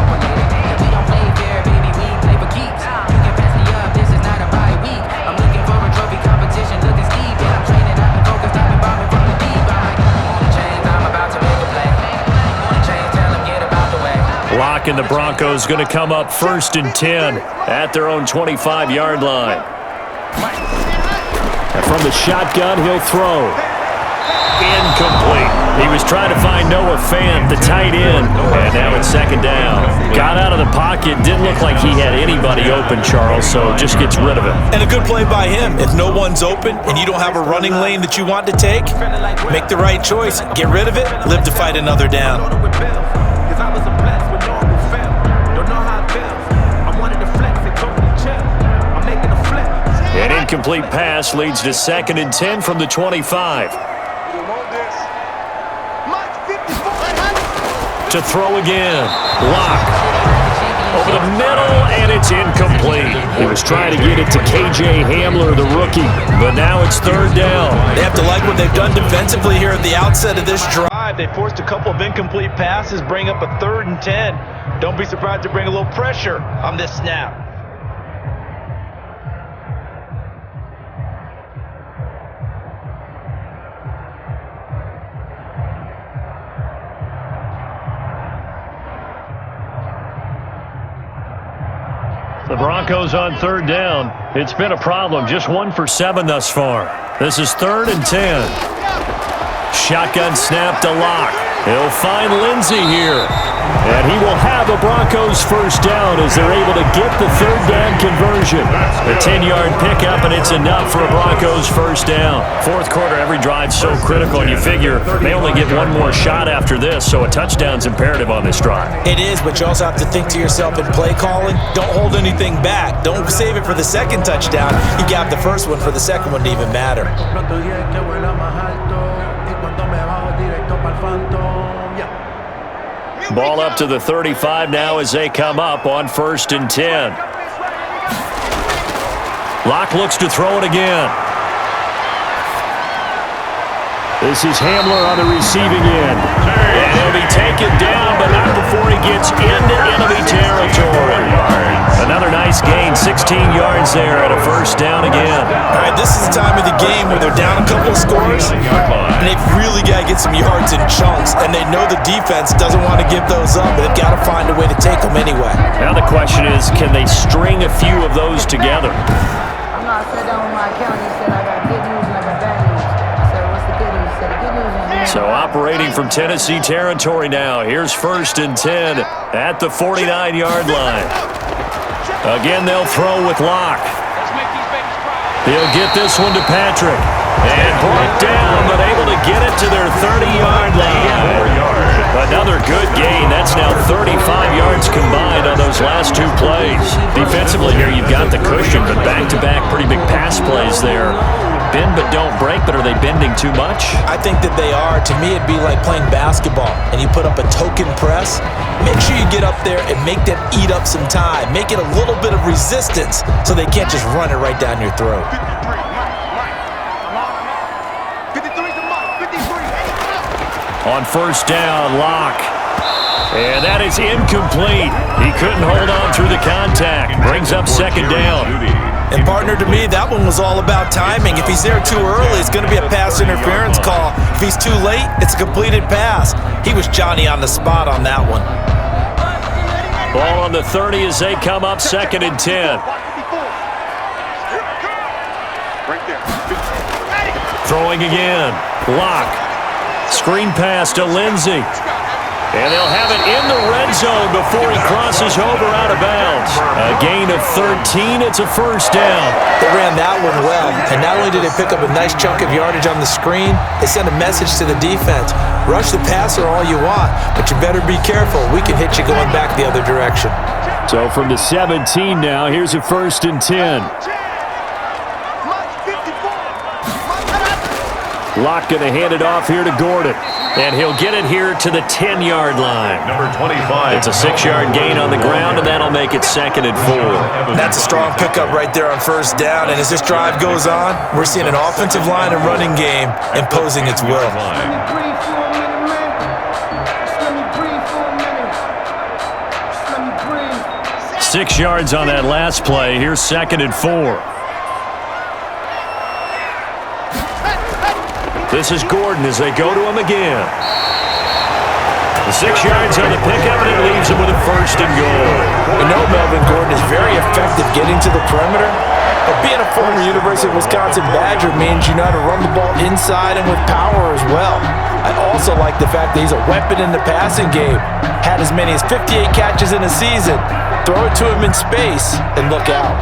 And the Broncos going to come up 1st and 10 at their own 25-yard line. And from the shotgun, he'll throw. Incomplete. He was trying to find Noah Fant, the tight end, and now it's 2nd down. Got out of the pocket, didn't look like he had anybody open, Charles, so just gets rid of it. And a good play by him. If no one's open and you don't have a running lane that you want to take, make the right choice. Get rid of it, live to fight another down. An incomplete pass leads to 2nd and 10 from the 25. To throw again. Lock. Over the middle, and it's incomplete. He was trying to get it to KJ Hamler, the rookie, but now it's 3rd down. They have to like what they've done defensively here at the outset of this drive. They forced a couple of incomplete passes, bring up a 3rd and 10. Don't be surprised to bring a little pressure on this snap. The Broncos on 3rd down. It's been a problem. Just 1 for 7 thus far. This is 3rd and 10. Shotgun snap to Lock. He'll find Lindsey here. And he will have a Broncos 1st down as they're able to get the 3rd down conversion. The 10-yard pickup, and it's enough for a Broncos 1st down. 4th quarter, every drive's so critical, and you figure they only get one more shot after this, so a touchdown's imperative on this drive. It is, but you also have to think to yourself in play calling, don't hold anything back. Don't save it for the 2nd touchdown. You got the 1st one for the 2nd one to even matter. Ball up to the 35 now as they come up on 1st and 10. Locke looks to throw it again. This is Hamler on the receiving end. And he'll be taken down, but not before he gets into enemy territory. Another nice gain, 16 yards there at a 1st down again. All right, this is the time of the game where they're down a couple of scores, and they've really got to get some yards in chunks, and they know the defense doesn't want to give those up, but they've got to find a way to take them anyway. Now the question is, can they string a few of those together? I'm not sat down with my accountant and said I got good news and I got bad news. I said, what's the good news? He said, the good news is So operating from Tennessee territory now. Here's 1st and 10 at the 49-yard line. Again, they'll throw with Locke. He'll get this one to Patrick. And brought down, but able to get it to their 30-yard line. Another good gain. That's now 35 yards combined on those last 2 plays. Defensively here, you've got the cushion, but back-to-back pretty big pass plays there. Bend but don't break, but are they bending too much? I think that they are. To me, it'd be like playing basketball, and you put up a token press. Make sure you get up there and make them eat up some time. Make it a little bit of resistance so they can't just run it right down your throat. On 1st down, Locke. And that is incomplete. He couldn't hold on through the contact. Brings up 2nd down. And partner, to me, that one was all about timing. If he's there too early, it's going to be a pass interference call. If he's too late, it's a completed pass. He was Johnny on the spot on that one. Ball on the 30 as they come up 2nd and 10. Throwing again. Locke. Screen pass to Lindsey. And they'll have it in the red zone before he crosses over out of bounds. A gain of 13. It's a 1st down. They ran that one well. And not only did they pick up a nice chunk of yardage on the screen, they sent a message to the defense. Rush the passer all you want, but you better be careful. We can hit you going back the other direction. So from the 17 now, here's a 1st and 10. Locke going to hand it off here to Gordon. And he'll get it here to the 10-yard line. Number 25. It's a 6-yard gain on the ground, and that'll make it 2nd and 4. That's a strong pickup right there on first down. And as this drive goes on, we're seeing an offensive line and running game imposing its will. Breathe for a minute, man. Just let me breathe for a minute. Just let me breathe. 6 yards on that last play. Here's 2nd and 4. This is Gordon as they go to him again. 6 yards on the pickup, and it leaves him with a 1st and goal. You know Melvin Gordon is very effective getting to the perimeter, but being a former University of Wisconsin Badger means you know how to run the ball inside and with power as well. I also like the fact that he's a weapon in the passing game. Had as many as 58 catches in a season. Throw it to him in space and look out.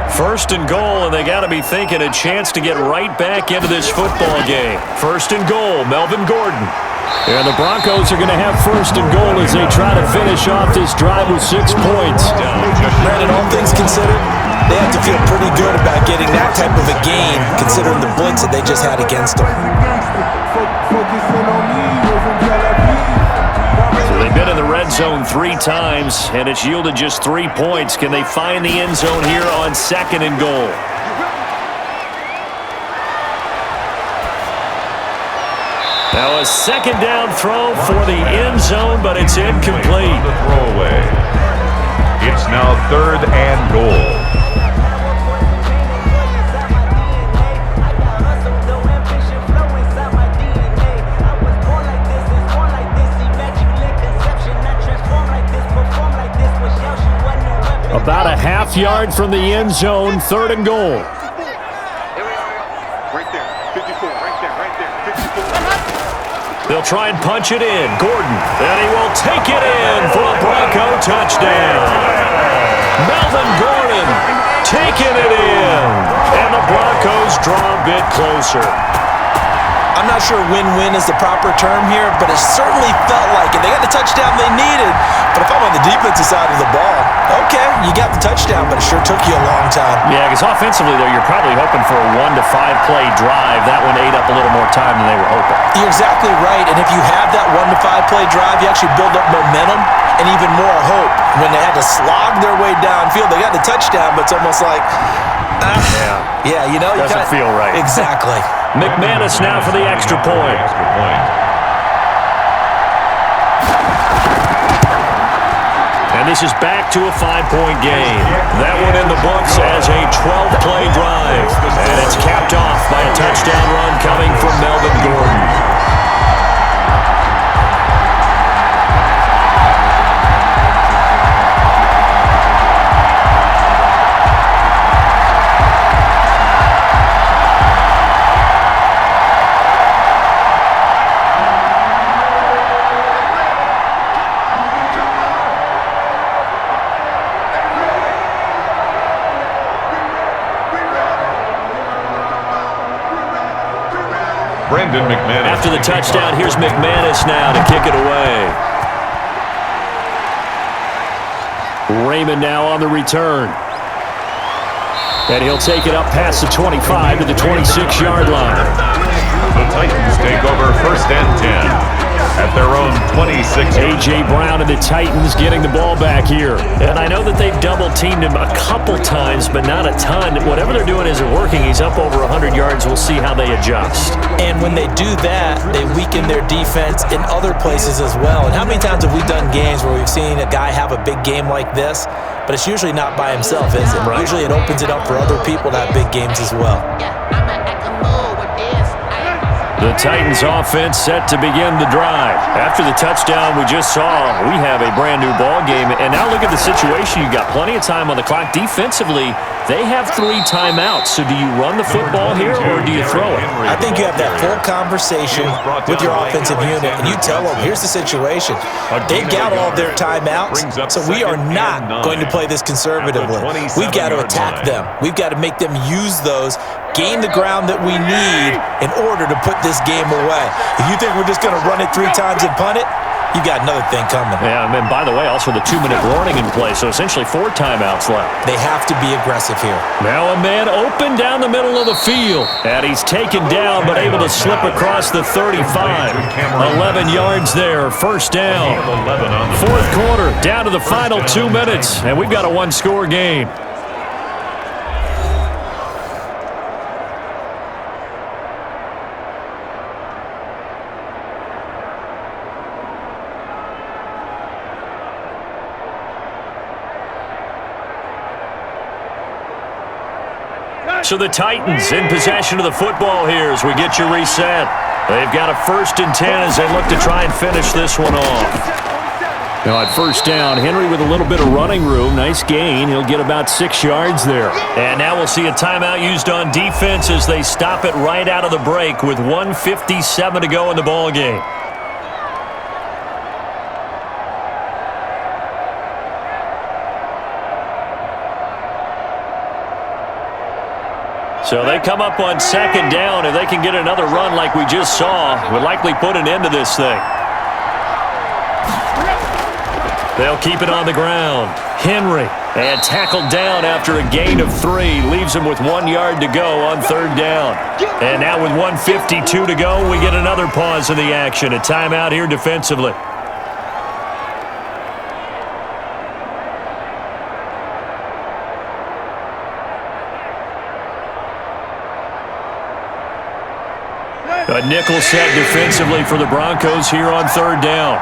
1st and goal, and they got to be thinking a chance to get right back into this football game. 1st and goal, Melvin Gordon. And the Broncos are going to have 1st and goal as they try to finish off this drive with 6 points. Brandon, all things considered, they have to feel pretty good about getting that type of a gain, considering the blitz that they just had against them. So they've been in the red zone 3 times, and it's yielded just 3 points. Can they find the end zone here on 2nd and goal? Now a 2nd down throw for the end zone, but it's incomplete. The throwaway. It's now 3rd and goal. About a half yard from the end zone, 3rd and goal. Right there, 54, right there, 54. They'll try and punch it in. Gordon, and he will take it in for a Bronco touchdown. Melvin Gordon taking it in, and the Broncos draw a bit closer. I'm not sure win-win is the proper term here, but it certainly felt like it. They got the touchdown they needed, but if I'm on the defensive side of the ball, okay, you got the touchdown, but it sure took you a long time. Yeah, because offensively, though, you're probably hoping for a 1 to 5 play drive. That one ate up a little more time than they were hoping. You're exactly right, and if you have that 1 to 5 play drive, you actually build up momentum and even more hope. When they had to slog their way downfield, they got the touchdown, but it's almost like, yeah, you know, doesn't feel right. Exactly. McManus now for the extra point. And this is back to a 5-point game. That one in the books as a 12-play drive. And it's capped off by a touchdown run coming from Melvin Gordon. McManus. After the touchdown, here's McManus now to kick it away. Raymond now on the return. And he'll take it up past the 25 to the 26-yard line. The Titans take over 1st and 10 at their own 26. A.J. Brown and the Titans getting the ball back here. And I know that they've double-teamed him a couple times, but not a ton. Whatever they're doing isn't working. He's up over 100 yards. We'll see how they adjust. And when they do that, they weaken their defense in other places as well. And how many times have we done games where we've seen a guy have a big game like this, but it's usually not by himself, is it? Right. Usually it opens it up for other people to have big games as well. The Titans offense set to begin the drive. After the touchdown we just saw, we have a brand new ball game. And now look at the situation. You've got plenty of time on the clock. Defensively, they have 3 timeouts. So do you run the football here or do you throw it? I think you have that full conversation with your offensive unit, and you tell them, here's the situation. They've got all their timeouts, so we are not going to play this conservatively. We've got to attack them. We've got to make them use those, gain the ground that we need in order to put this game away. If you think we're just going to run it 3 times and punt it, you got another thing coming. Yeah, and by the way, also the 2-minute warning in play, so essentially 4 timeouts left. They have to be aggressive here. Now a man open down the middle of the field. And he's taken down, but able to slip across the 35. 11 yards there, first down. Fourth quarter, down to the final 2 minutes, and we've got a one-score game. So the Titans in possession of the football here as we get you reset. They've got a 1st and 10 as they look to try and finish this one off. Now at first down, Henry with a little bit of running room. Nice gain. He'll get about 6 yards there. And now we'll see a timeout used on defense as they stop it right out of the break with 1:57 to go in the ball game. So they come up on 2nd down. If they can get another run like we just saw, would likely put an end to this thing. They'll keep it on the ground. Henry, and tackled down after a gain of 3. Leaves him with 1 yard to go on 3rd down. And now with 1:52 to go, we get another pause in the action. A timeout here defensively. A nickel set defensively for the Broncos here on 3rd down.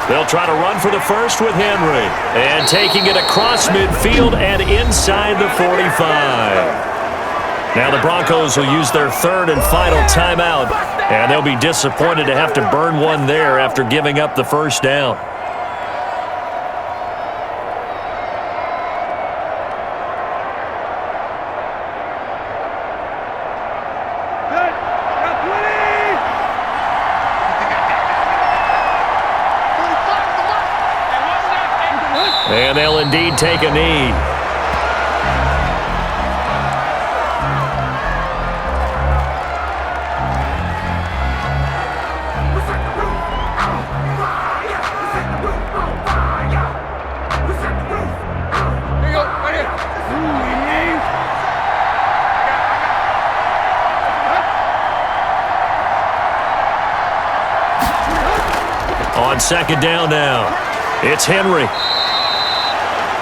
They'll try to run for the first with Henry. And taking it across midfield and inside the 45. Now the Broncos will use their 3rd and final timeout. And they'll be disappointed to have to burn one there after giving up the first down. And they'll indeed take a knee. On 2nd down now, it's Henry.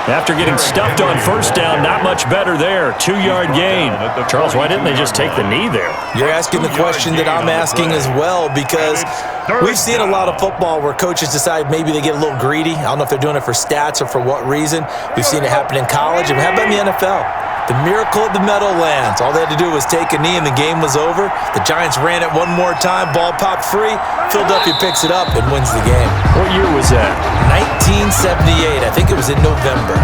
After getting stuffed on 1st down, not much better there. 2-yard gain. Charles, why didn't they just take the knee there? You're asking the question that I'm asking as well, because we've seen a lot of football where coaches decide maybe they get a little greedy. I don't know if they're doing it for stats or for what reason. We've seen it happen in college. And how about in the NFL? The miracle of the Meadowlands. All they had to do was take a knee and the game was over. The Giants ran it one more time. Ball popped free. Philadelphia picks it up and wins the game. What year was that? 1978. I think it was in November.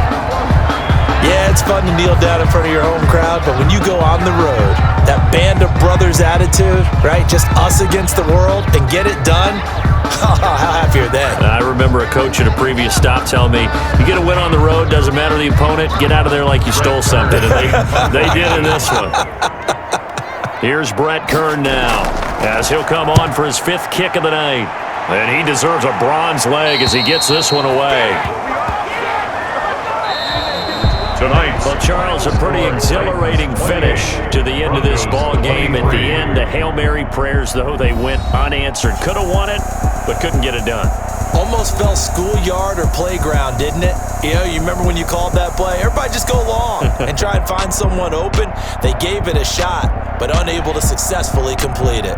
Yeah, it's fun to kneel down in front of your home crowd, but when you go on the road, that band of brothers attitude, right? Just us against the world and get it done. How happy are they? I remember a coach at a previous stop telling me, you get a win on the road, doesn't matter the opponent, get out of there like you stole something. And they did in this one. Here's Brett Kern now, as he'll come on for his 5th kick of the night. And he deserves a bronze leg as he gets this one away. Tonight, Well, Charles, a pretty exhilarating finish to the end of this ball game. At the end, the Hail Mary prayers, though, they went unanswered. Could have won it, but couldn't get it done. Almost felt schoolyard or playground, didn't it? You know, you remember when you called that play? Everybody just go long and try and find someone open. They gave it a shot, but unable to successfully complete it.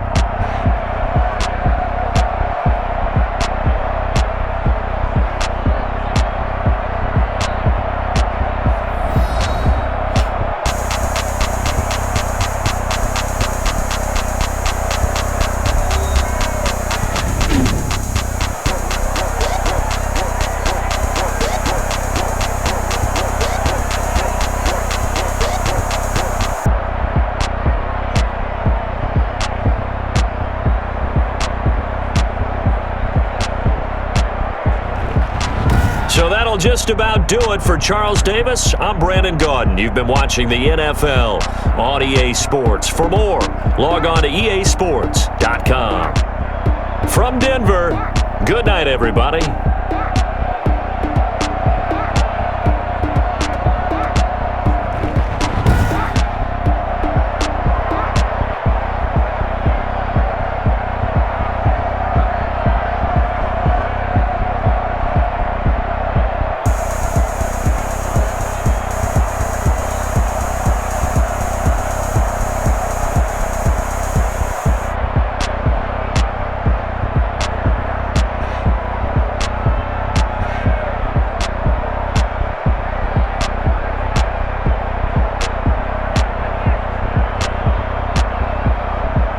just about do it for Charles Davis. I'm Brandon Gaudin. You've been watching the NFL on EA Sports. For more, log on to easports.com. From Denver, good night, everybody.